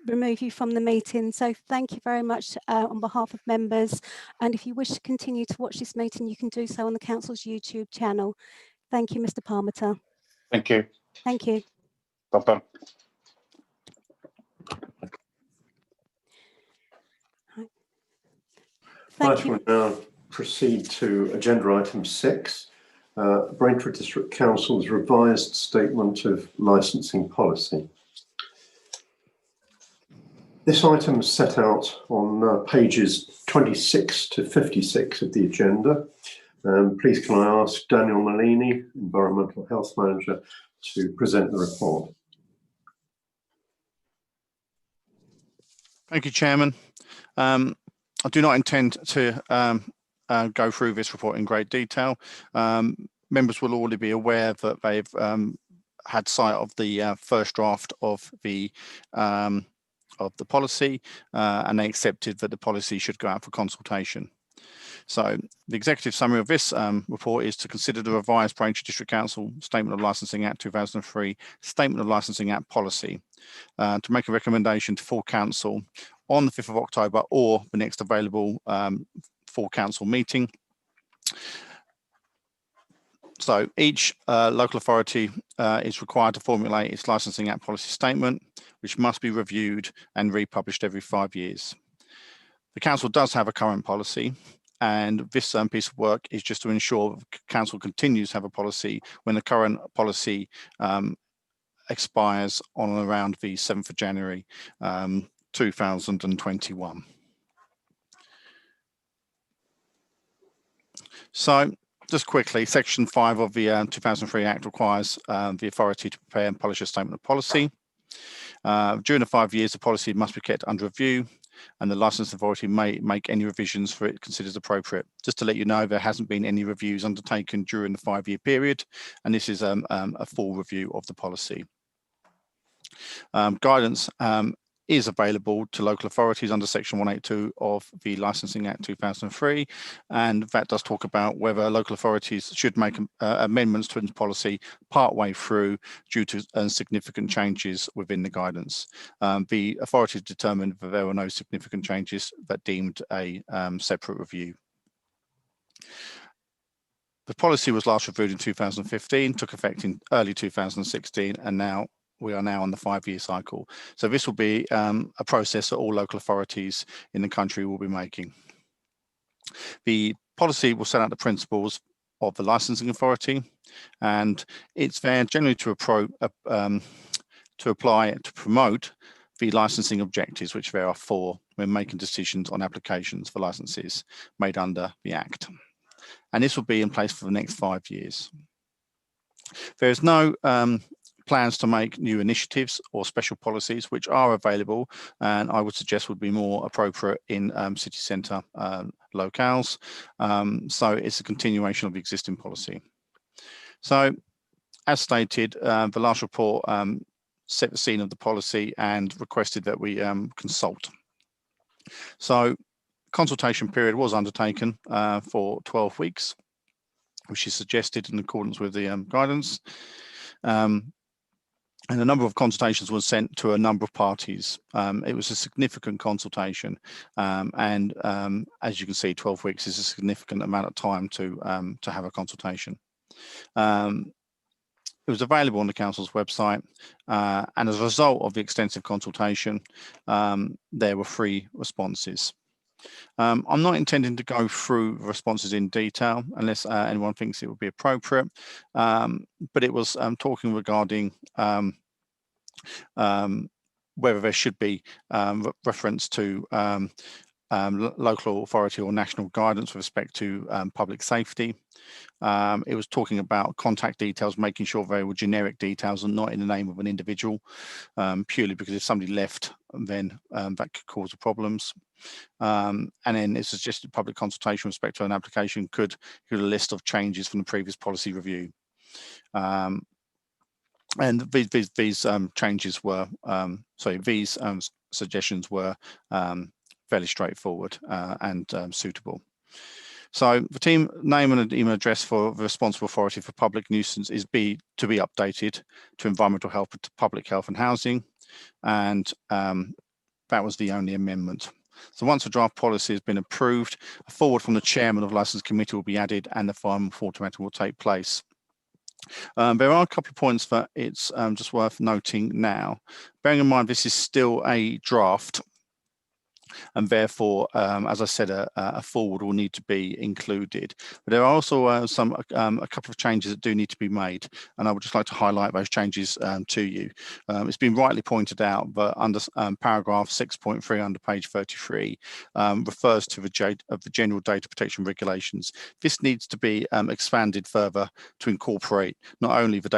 remove you from the meeting. So thank you very much on behalf of members. And if you wish to continue to watch this meeting, you can do so on the Council's YouTube channel. Thank you, Mr. Parmiter. Thank you. Thank you. Bye-bye. Right, we'll now proceed to agenda item 6, Braintree District Council's revised statement of licensing policy. This item is set out on pages 26 to 56 of the agenda. Please can I ask Daniel Malini, Environmental Health Manager, to present the report. Thank you, Chairman. I do not intend to go through this report in great detail. Members will already be aware that they've had sight of the first draft of the policy, and they accepted that the policy should go out for consultation. So the executive summary of this report is to consider the revised Braintree District Council Statement of Licensing Act 2003 Statement of Licensing Act policy, to make a recommendation to full council on the 5th of October or the next available full council meeting. So each local authority is required to formulate its Licensing Act policy statement, which must be reviewed and republished every 5 years. The council does have a current policy, and this piece of work is just to ensure the council continues to have a policy when the current policy expires on and around the 7th of January 2021. So just quickly, Section 5 of the 2003 Act requires the authority to prepare and publish a statement of policy. During the 5 years, the policy must be kept under review, and the licensed authority may make any revisions for it considers appropriate. Just to let you know, there hasn't been any reviews undertaken during the 5-year period, and this is a full review of the policy. Guidance is available to local authorities under Section 182 of the Licensing Act 2003, and that does talk about whether local authorities should make amendments to its policy partway through due to significant changes within the guidance. The authorities determined that there were no significant changes that deemed a separate review. The policy was last reviewed in 2015, took effect in early 2016, and we are now on the 5-year cycle. So this will be a process that all local authorities in the country will be making. The policy will set out the principles of the licensing authority, and it's there generally to apply to promote the licensing objectives, which there are 4 when making decisions on applications for licenses made under the Act. And this will be in place for the next 5 years. There is no plans to make new initiatives or special policies, which are available, and I would suggest would be more appropriate in city centre locales. So it's a continuation of the existing policy. So as stated, the last report set the scene of the policy and requested that we consult. So consultation period was undertaken for 12 weeks, which is suggested in accordance with the guidance. And a number of consultations were sent to a number of parties. It was a significant consultation, and as you can see, 12 weeks is a significant amount of time to have a consultation. It was available on the council's website, and as a result of the extensive consultation, there were 3 responses. I'm not intending to go through responses in detail unless anyone thinks it would be appropriate, but it was talking regarding whether there should be reference to local authority or national guidance with respect to public safety. It was talking about contact details, making sure they were generic details and not in the name of an individual, purely because if somebody left, then that could cause problems. And then it suggested public consultation with respect to an application could include a list of changes from the previous policy review. And these changes were, these suggestions were fairly straightforward and suitable. So the team name and email address for the responsible authority for public nuisance is to be updated to environmental health, public health and housing. And that was the only amendment. So once the draft policy has been approved, a forward from the chairman of the Licensing Committee will be added and the final formatting will take place. There are a couple of points that it's just worth noting now. Bearing in mind this is still a draft, and therefore, as I said, a forward will need to be included. But there are also a couple of changes that do need to be made, and I would just like to highlight those changes to you. It's been rightly pointed out, but under paragraph 6.3 under page 33 refers to the general data protection regulations. This needs to be expanded further to incorporate not only the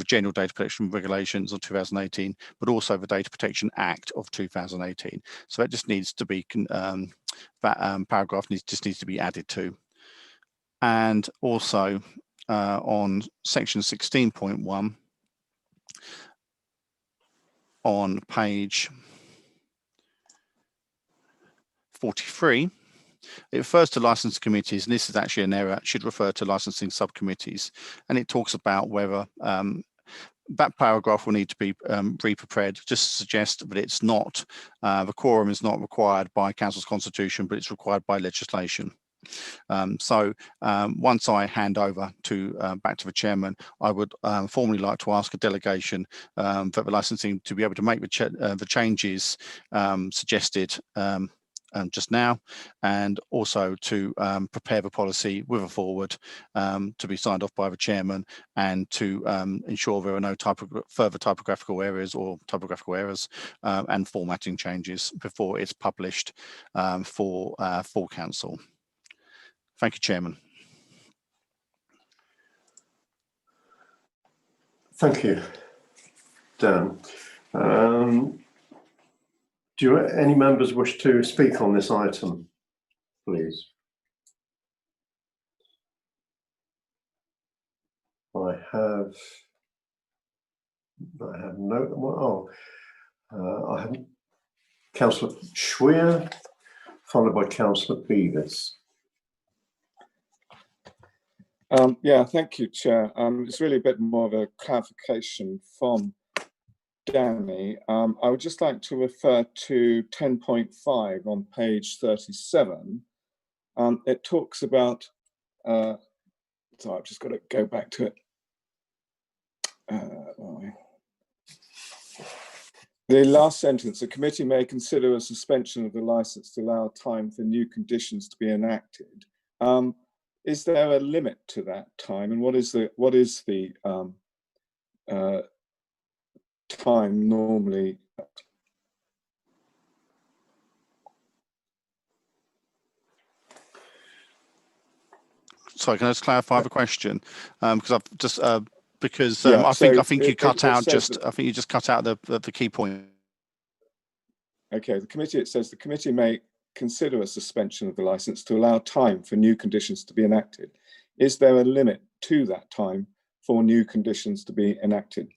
general data protection regulations of 2018, but also the Data Protection Act of 2018. So that just needs to be paragraph needs to be added to. And also on section 16.1 on page 43, it refers to licensing committees, and this is actually an error. It should refer to licensing subcommittees, and it talks about whether that paragraph will need to be re-prepared, just to suggest that it's not, the quorum is not required by Council's constitution, but it's required by legislation. Once I hand over back to the chairman, I would formally like to ask a delegation for the licensing to be able to make the changes suggested just now, and also to prepare the policy with a forward to be signed off by the chairman, and to ensure there are no further typographical errors and formatting changes before it's published for full council. Thank you, Chairman. Thank you, Dan. Do any members wish to speak on this item, please? I have Councillor Schwier, followed by Councillor Beavis. Yeah, thank you, Chair. It's really a bit more of a clarification from Danny. I would just like to refer to 10.5 on page 37. It talks about, sorry, I've just got to go back to it. The last sentence, the committee may consider a suspension of the licence to allow time for new conditions to be enacted. Is there a limit to that time, and what is the time normally? Sorry, can I just clarify the question? Because I've just Yeah, I think you cut out I think you just cut out the key point. Okay, it says the committee may consider a suspension of the licence to allow time for new conditions to be enacted. Is there a limit to that time for new conditions to be enacted?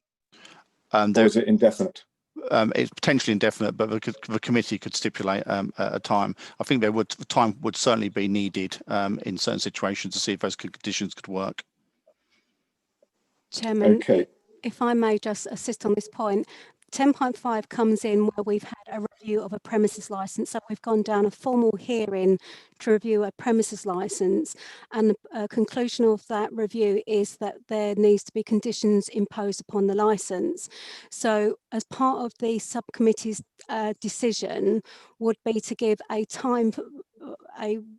Or is it indefinite? It's potentially indefinite, but the committee could stipulate a time. I think time would certainly be needed in certain situations to see if those conditions could work. Chairman, okay. If I may just assist on this point, 10.5 comes in where we've had a review of a premises licence. So we've gone down a formal hearing to review a premises licence, and the conclusion of that review is that there needs to be conditions imposed upon the licence. So as part of the subcommittee's decision would be to give a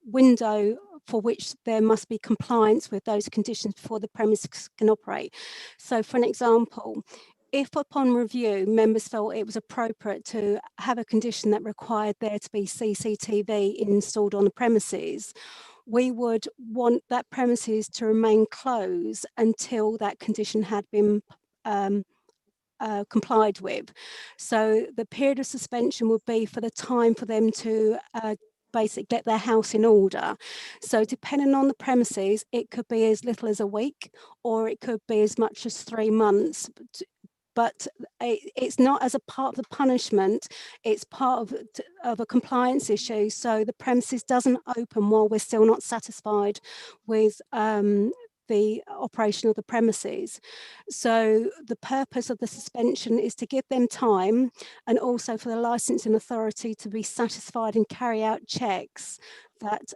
window for which there must be compliance with those conditions before the premises can operate. So for an example, if upon review members felt it was appropriate to have a condition that required there to be CCTV installed on the premises, we would want that premises to remain closed until that condition had been complied with. So the period of suspension would be for the time for them to basically get their house in order. So depending on the premises, it could be as little as a week, or it could be as much as 3 months. but it's not as a part of the punishment, it's part of a compliance issue. So the premises doesn't open while we're still not satisfied with the operation of the premises. So the purpose of the suspension is to give them time, and also for the licensing authority to be satisfied and carry out checks that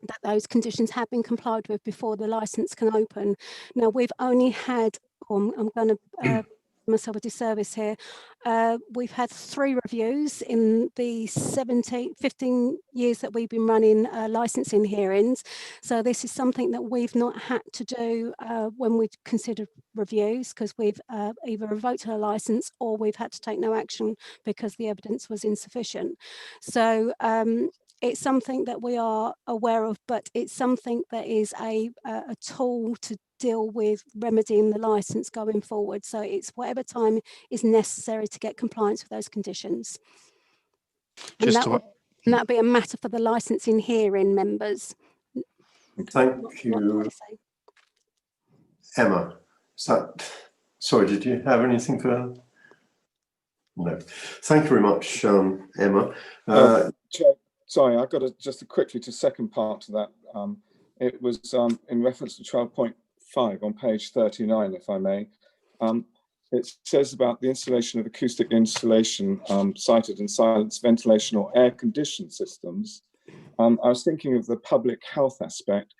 that those conditions have been complied with before the license can open. Now we've only had, I'm going to myself a disservice here. We've had 3 reviews in the 15 years that we've been running licensing hearings. So this is something that we've not had to do when we considered reviews, because we've either revoked our license or we've had to take no action because the evidence was insufficient. So it's something that we are aware of, but it's something that is a tool to deal with remedying the license going forward. So it's whatever time is necessary to get compliance with those conditions. And that'll be a matter for the licensing hearing members. Thank you. Emma, sorry, did you have anything for? No. Thank you very much, Emma. Chair, sorry, I've got just quickly to second part to that. It was in reference to 12.5 on page 39, if I may. It says about the installation of acoustic insulation sited in silence, ventilation or air conditioned systems. I was thinking of the public health aspect.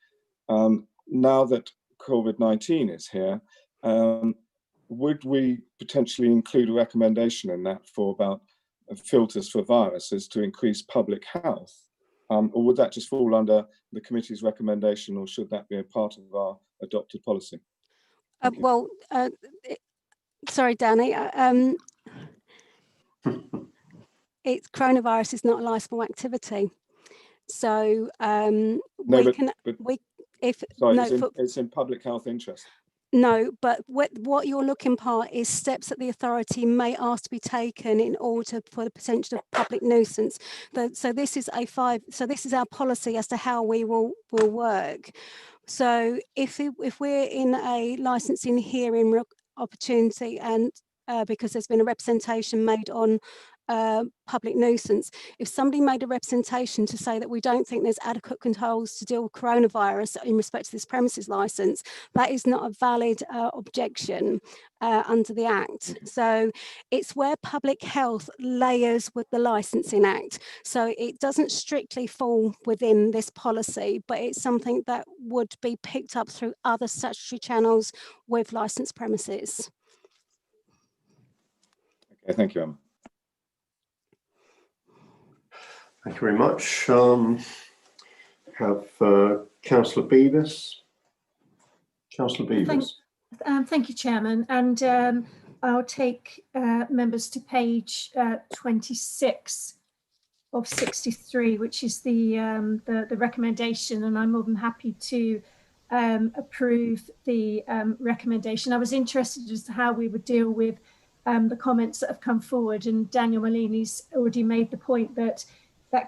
Now that COVID-19 is here, would we potentially include a recommendation in that for about filters for viruses to increase public health? Or would that just fall under the committee's recommendation, or should that be a part of our adopted policy? Sorry, Danny. Coronavirus is not a licensable activity, so it's in public health interest. No, but what you're looking for is steps that the authority may ask to be taken in order for the potential of public nuisance. So this is our policy as to how we will work. So if we're in a licensing hearing opportunity, and because there's been a representation made on public nuisance, if somebody made a representation to say that we don't think there's adequate controls to deal with coronavirus in respect to this premises license, that is not a valid objection under the Act. So it's where public health layers with the Licensing Act. So it doesn't strictly fall within this policy, but it's something that would be picked up through other statutory channels with licensed premises. Okay, thank you, Emma. Thank you very much. Have Councillor Bevis. Councillor Bevis. Thank you, Chairman. And I'll take members to page 26 of 63, which is the recommendation, and I'm more than happy to approve the recommendation. I was interested as to how we would deal with the comments that have come forward, and Daniel Molini's already made the point that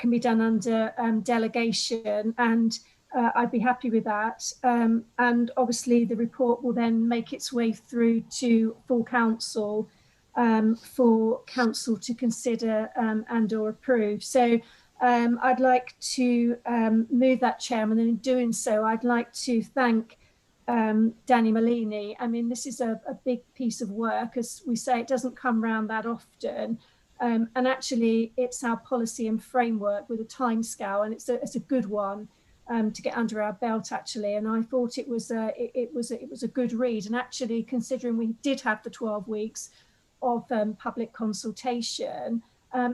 can be done under delegation, and I'd be happy with that. And obviously the report will then make its way through to full council for council to consider and or approve. So I'd like to move that, Chairman, and in doing so I'd like to thank Danny Molini. I mean, this is a big piece of work. As we say, it doesn't come around that often. And actually, it's our policy and framework with a timescale, and it's a good one to get under our belt, actually. And I thought it was a good read. And actually, considering we did have the 12 weeks of public consultation,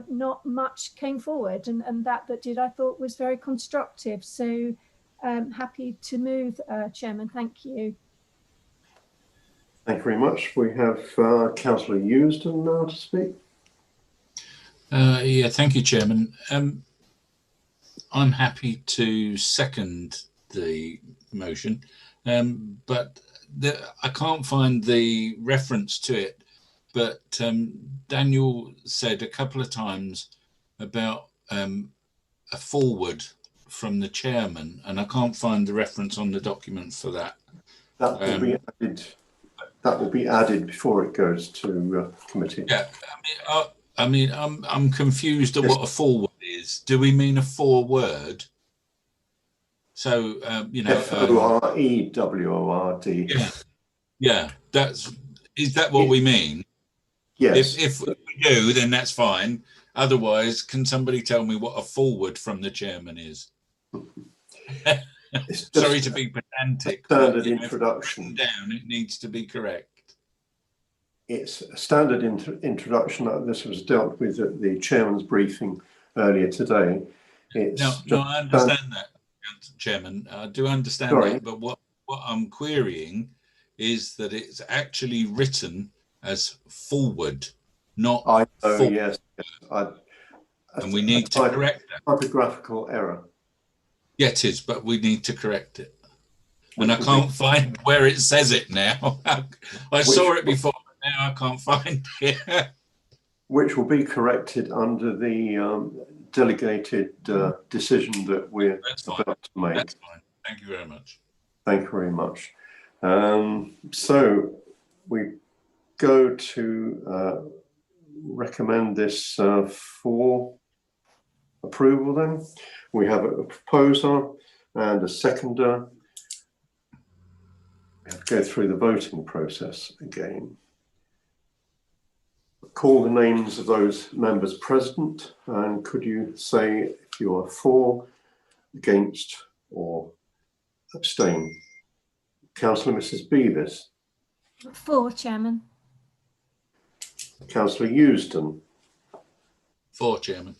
not much came forward, and that did, I thought, was very constructive. So happy to move, Chairman. Thank you. Thank you very much. We have Councillor Eusden now to speak. Yeah, thank you, Chairman. I'm happy to second the motion, but I can't find the reference to it. But Daniel said a couple of times about a forward from the chairman, and I can't find the reference on the document for that. That will be added. that will be added before it goes to committee. Yeah, I'm confused at what a forward is. Do we mean a forward? So FOREWORD. Yeah, is that what we mean? Yes. If we do, then that's fine. Otherwise, can somebody tell me what a forward from the chairman is? Sorry to be pedantic. Standard introduction. Down, it needs to be correct. It's a standard introduction. This was dealt with at the chairman's briefing earlier today. No, I understand that, Chairman. I do understand that, but what I'm querying is that it's actually written as forward, not forward. Yes. And we need to correct that. Typographical error. Yeah, it is, but we need to correct it. And I can't find where it says it now. I saw it before, but now I can't find it. Which will be corrected under the delegated decision that we're about to make. That's fine. Thank you very much. Thank you very much. So we go to recommend this for approval then. We have a proposer and a seconder. We have to go through the voting process again. Call the names of those members present, and could you say if you are for, against, or abstain? Councillor Mrs. Beavis. For, Chairman. Councillor Eusden. For, Chairman.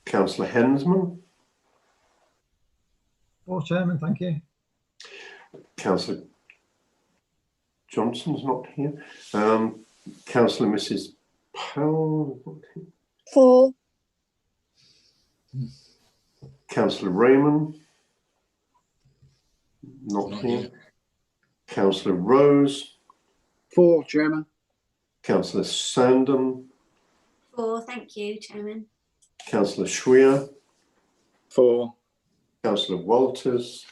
Councillor Hensman. For, Chairman, thank you. Councillor Johnson's not here. Councillor Mrs. Powell. For. Councillor Raymond. Not here. Councillor Rose. For, Chairman. Councillor Sandham. For, thank you, Chairman. Councillor Schwier. For. Councillor Walters.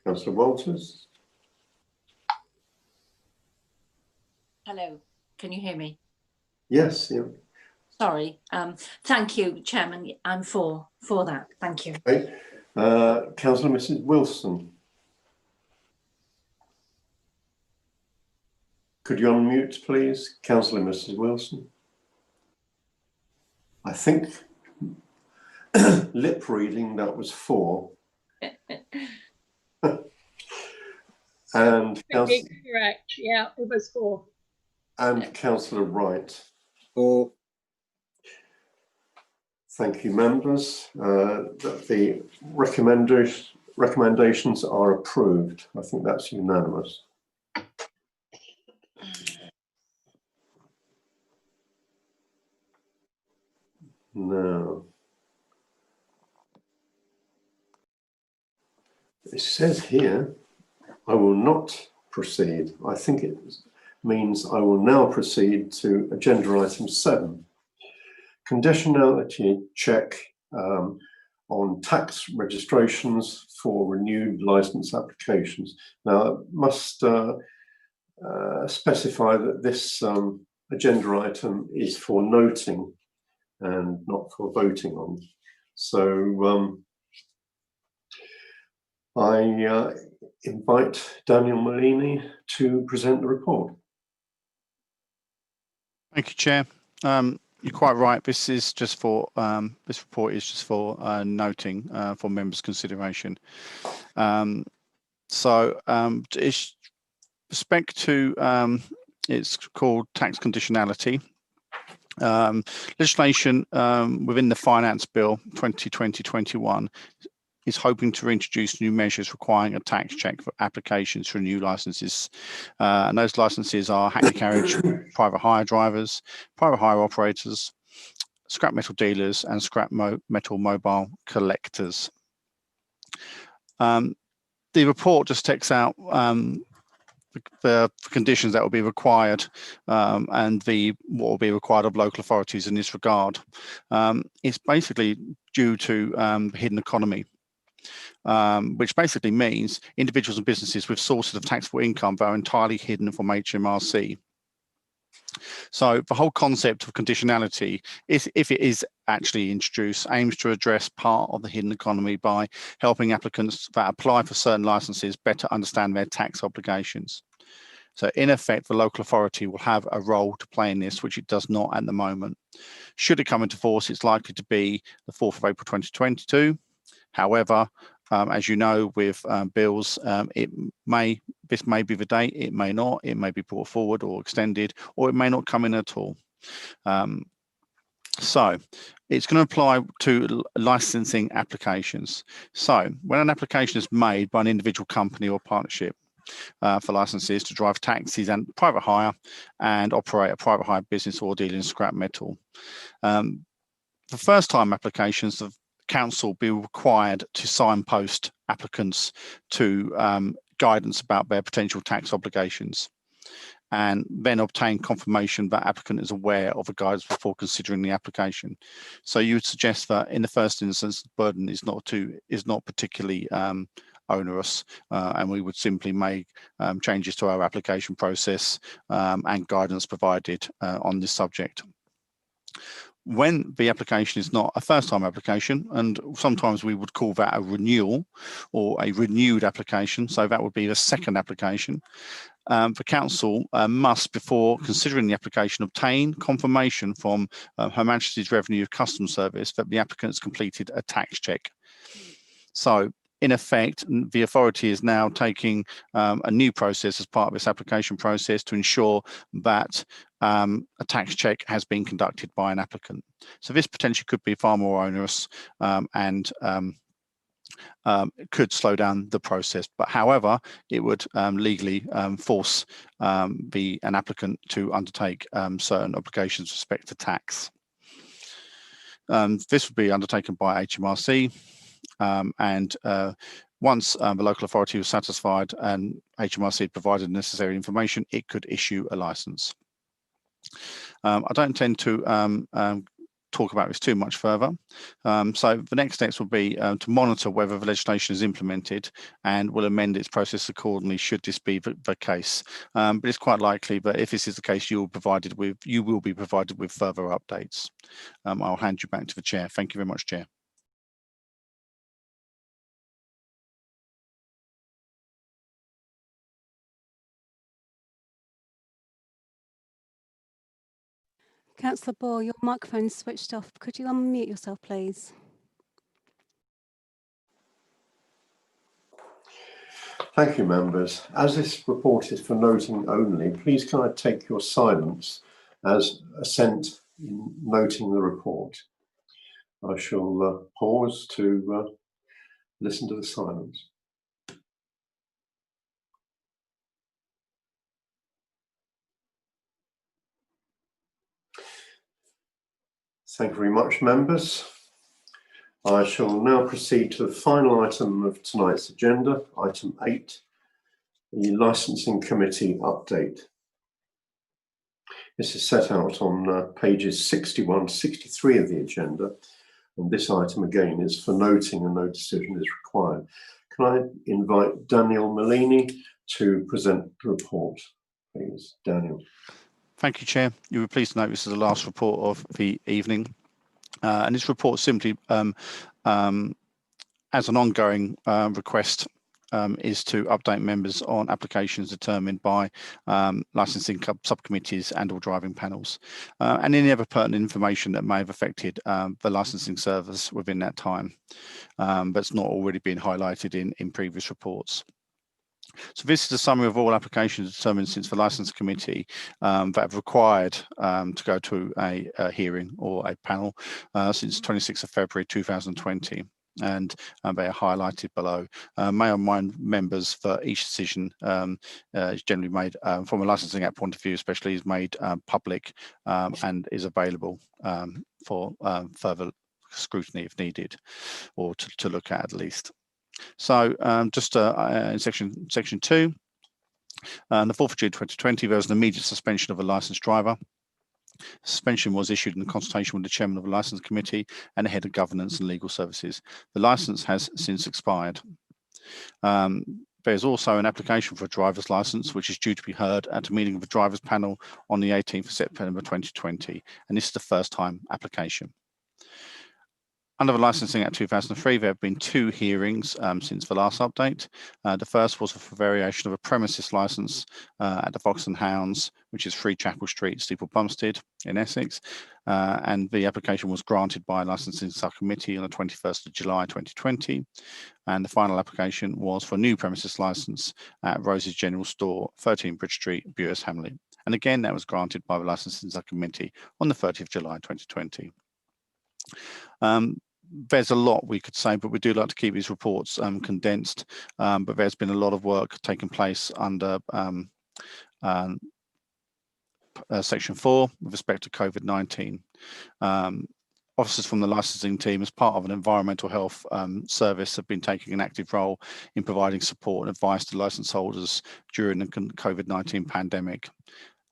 Councillor Walters. Hello, can you hear me? Yes, yeah. Sorry. Thank you, Chairman. I'm for that. Thank you. Okay. Councillor Mrs. Wilson. Could you unmute, please? Councillor Mrs. Wilson. I think lip reading that was for. And correct. Yeah, it was for. And Councillor Wright. For. Thank you, members. The recommendations are approved. I think that's unanimous. Now, it says here, I will not proceed. I think it means I will now proceed to agenda item 7. Conditionality check on tax registrations for renewed licence applications. Now, I must specify that this agenda item is for noting and not for voting on. So I invite Daniel Molini to present the report. Thank you, Chair. You're quite right. This is just for this report is just for noting for members' consideration. It's respect to it's called tax conditionality. Legislation within the Finance Bill 2020-21 is hoping to introduce new measures requiring a tax check for applications for new licenses. And those licenses are hackney carriage, private hire drivers, private hire operators, scrap metal dealers, and scrap metal mobile collectors. The report just takes out the conditions that will be required and what will be required of local authorities in this regard. It's basically due to the hidden economy. which basically means individuals and businesses with sources of taxable income that are entirely hidden from HMRC. So the whole concept of conditionality, if it is actually introduced, aims to address part of the hidden economy by helping applicants that apply for certain licenses better understand their tax obligations. So in effect, the local authority will have a role to play in this, which it does not at the moment. Should it come into force, it's likely to be the 4th of April 2022. However, as you know, with bills, this may be the date, it may not, it may be brought forward or extended, or it may not come in at all. So it's going to apply to licensing applications. So when an application is made by an individual company or partnership for licenses to drive taxis and private hire and operate a private hire business or deal in scrap metal, for first time applications, the council will be required to signpost applicants to guidance about their potential tax obligations, and then obtain confirmation that applicant is aware of the guidance before considering the application. So you would suggest that in the first instance, the burden is not particularly onerous, and we would simply make changes to our application process and guidance provided on this subject. When the application is not a first-time application, and sometimes we would call that a renewal or a renewed application, so that would be the second application, the council must, before considering the application, obtain confirmation from Her Majesty's Revenue Customs Service that the applicant has completed a tax check. So in effect, the authority is now taking a new process as part of this application process to ensure that a tax check has been conducted by an applicant. So this potentially could be far more onerous and it could slow down the process. But however, it would legally force an applicant to undertake certain obligations with respect to tax. This would be undertaken by HMRC. And once the local authority was satisfied and HMRC had provided necessary information, it could issue a license. I don't intend to talk about this too much further. So the next steps will be to monitor whether the legislation is implemented, and will amend its process accordingly should this be the case. But it's quite likely that if this is the case, you will be provided with further updates. I'll hand you back to the chair. Thank you very much, Chair. Councillor Ball, your microphone's switched off. Could you unmute yourself, please? Thank you, members. As this report is for noting only, please can I take your silence as assent in noting the report. I shall pause to listen to the silence. Thank you very much, members. I shall now proceed to the final item of tonight's agenda, item 8, the Licensing Committee update. This is set out on pages 61 to 63 of the agenda, and this item again is for noting and no decision is required. Can I invite Daniel Molini to present the report, please? Daniel. Thank you, Chair. You were pleased to note this is the last report of the evening. And this report simply, as an ongoing request, is to update members on applications determined by licensing subcommittees and or driving panels, and any other pertinent information that may have affected the licensing service within that time, that's not already been highlighted in previous reports. So this is a summary of all applications determined since the Licensing Committee that have required to go to a hearing or a panel since 26th of February 2020. And they are highlighted below. May I remind members for each decision is generally made from a Licensing Act point of view, especially is made public and is available for further scrutiny if needed, or to look at least. So just in section 2, on the 4th of June 2020, there was an immediate suspension of a licensed driver. Suspension was issued in consultation with the chairman of the licence committee and the head of governance and legal services. The licence has since expired. There's also an application for a driver's licence, which is due to be heard at a meeting of the drivers panel on the 18th of September 2020, and this is the first time application. Under the Licensing Act 2003, there have been 2 hearings since the last update. The first was for variation of a premises licence at the Fox and Hounds, which is 3 Chapel Street, Steeple Plumstead in Essex. And the application was granted by a licensing subcommittee on the 21st of July 2020. And the final application was for a new premises licence at Rose's General Store, 13 Bridge Street, Buers Hamley. And again, that was granted by the licensing subcommittee on the 30th of July 2020. There's a lot we could say, but we do like to keep these reports condensed. But there's been a lot of work taking place under Section 4 with respect to COVID-19. Officers from the licensing team, as part of an environmental health service, have been taking an active role in providing support and advice to licence holders during the COVID-19 pandemic,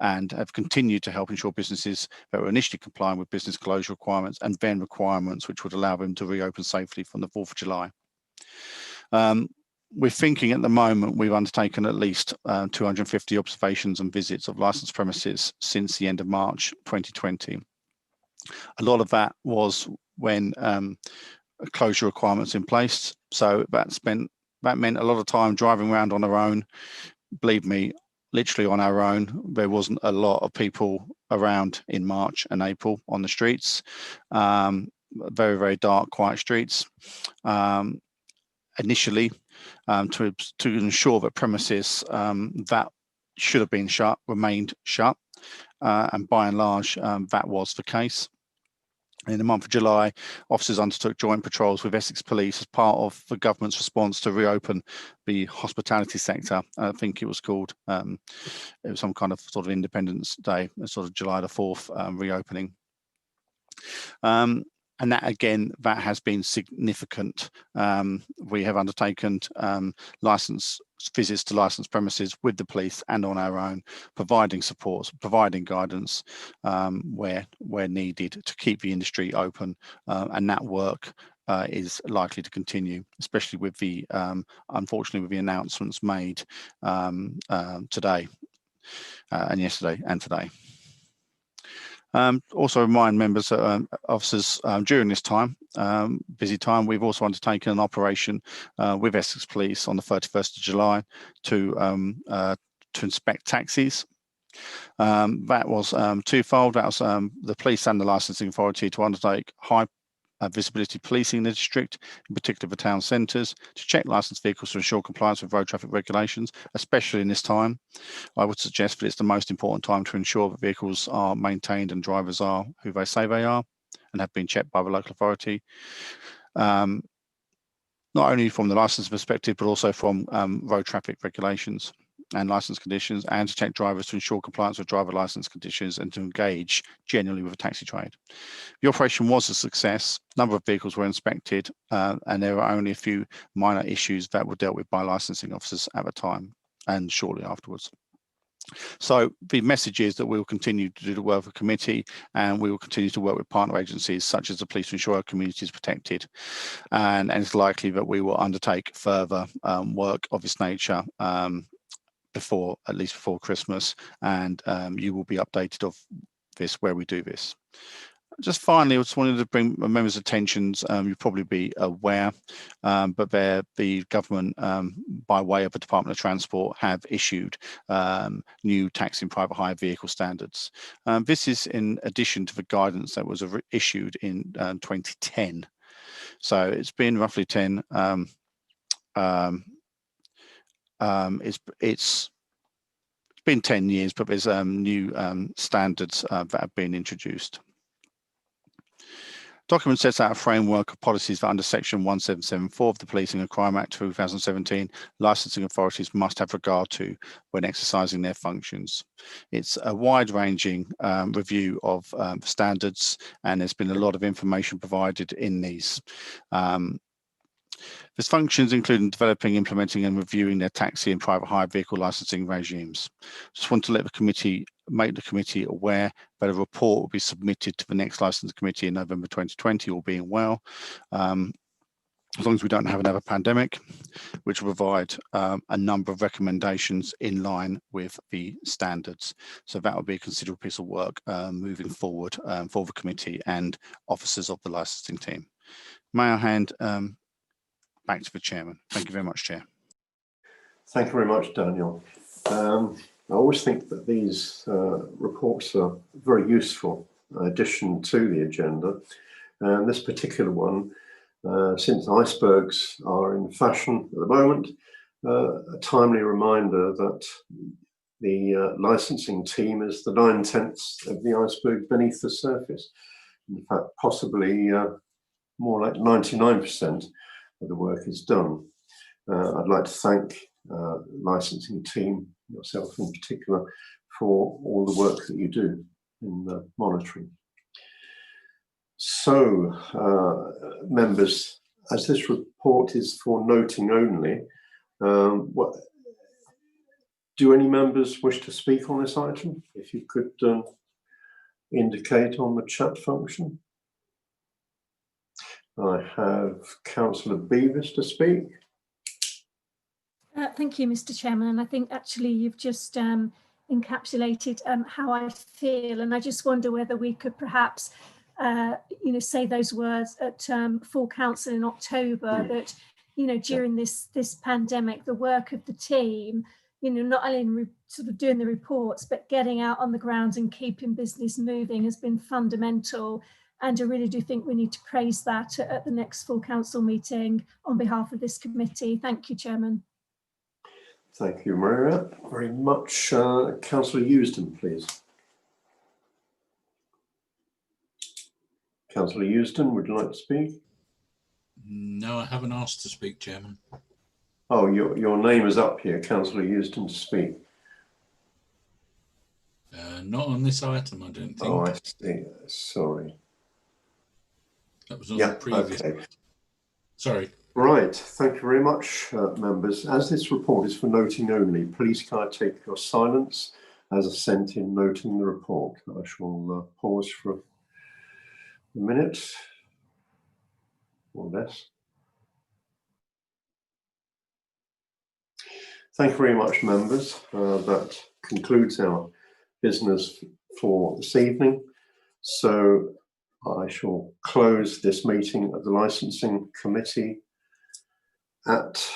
and have continued to help ensure businesses that were initially complying with business closure requirements and then requirements which would allow them to reopen safely from the 4th of July. We're thinking at the moment we've undertaken at least 250 observations and visits of licensed premises since the end of March 2020. A lot of that was when closure requirements in place, so that meant a lot of time driving around on our own. Believe me, literally on our own. There wasn't a lot of people around in March and April on the streets. Very, very dark, quiet streets. Initially, to ensure that premises that should have been shut remained shut, and by and large, that was the case. In the month of July, officers undertook joint patrols with Essex Police as part of the government's response to reopen the hospitality sector. I think it was called, it was some kind of sort of Independence Day, sort of July the 4th reopening. And that, again, that has been significant. We have undertaken license visits to licensed premises with the police and on our own, providing support, providing guidance where needed to keep the industry open, and that work is likely to continue, especially with the unfortunately with the announcements made today and yesterday and today. Also remind members, officers, during this time, busy time, we've also undertaken an operation with Essex Police on the 31st of July to inspect taxis. That was twofold. That was the police and the licensing authority to undertake high visibility policing in the district, in particular the town centres, to check licensed vehicles to ensure compliance with road traffic regulations, especially in this time. I would suggest that it's the most important time to ensure that vehicles are maintained and drivers are who they say they are and have been checked by the local authority. Not only from the licence perspective, but also from road traffic regulations and licence conditions, and to check drivers to ensure compliance with driver licence conditions and to engage genuinely with the taxi trade. The operation was a success. A number of vehicles were inspected, and there were only a few minor issues that were dealt with by licensing officers at the time and shortly afterwards. So the message is that we will continue to do the work of the committee, and we will continue to work with partner agencies such as the police to ensure our community is protected. And it's likely that we will undertake further work of this nature at least before Christmas, and you will be updated of this where we do this. Just finally, I just wanted to bring members' attentions. You'll probably be aware, but the government, by way of the Department of Transport, have issued new taxi and private hire vehicle standards. This is in addition to the guidance that was issued in 2010. So it's been roughly 10. It's been 10 years, but there's new standards that have been introduced. Document sets out a framework of policies that under Section 1774 of the Policing and Crime Act 2017, licensing authorities must have regard to when exercising their functions. It's a wide-ranging review of standards, and there's been a lot of information provided in these. There's functions including developing, implementing and reviewing their taxi and private hire vehicle licensing regimes. Just want to let make the committee aware that a report will be submitted to the next licensing committee in November 2020, all being well. As long as we don't have another pandemic, which will provide a number of recommendations in line with the standards. So that will be a considerable piece of work moving forward for the committee and officers of the licensing team. May I hand back to the chairman. Thank you very much, Chair. Thank you very much, Daniel. I always think that these reports are very useful addition to the agenda. And this particular one, since icebergs are in fashion at the moment, a timely reminder that the licensing team is the 9/10 of the iceberg beneath the surface. In fact, possibly more like 99% of the work is done. I'd like to thank licensing team, yourself in particular, for all the work that you do in monitoring. So, members, as this report is for noting only, do any members wish to speak on this item? If you could indicate on the chat function. I have Councillor Beavis to speak. Thank you, Mr. Chairman. And I think actually you've just encapsulated how I feel. And I just wonder whether we could perhaps, say those words at full council in October, that, during this pandemic, the work of the team, not only in sort of doing the reports, but getting out on the ground and keeping business moving has been fundamental. And I really do think we need to praise that at the next full council meeting on behalf of this committee. Thank you, Chairman. Thank you, Maria, very much. Councillor Eusden, please. Councillor Eusden, would you like to speak? No, I haven't asked to speak, Chairman. Oh, your name is up here, Councillor Eusden, to speak. Not on this item, I don't think. Oh, I see. Sorry. That was on the previous. Okay. Sorry. Right, thank you very much, members. As this report is for noting only, please can I take your silence as assent in noting the report. I shall pause for a minute or less. Thank you very much, members. That concludes our business for this evening. So I shall close this meeting of the Licensing Committee at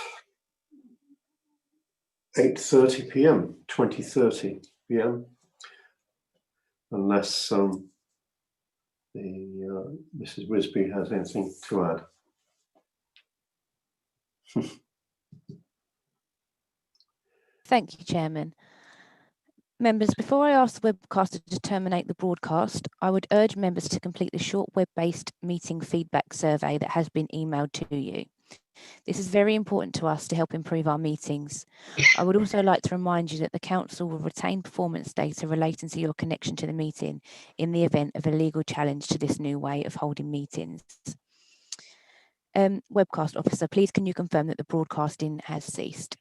8:30 p.m, 20:30 p.m, unless Mrs. Wisby has anything to add. Thank you, Chairman. Members, before I ask the webcaster to terminate the broadcast, I would urge members to complete the short web-based meeting feedback survey that has been emailed to you. This is very important to us to help improve our meetings. I would also like to remind you that the Council will retain performance data relating to your connection to the meeting in the event of a legal challenge to this new way of holding meetings. Webcast officer, please can you confirm that the broadcasting has ceased?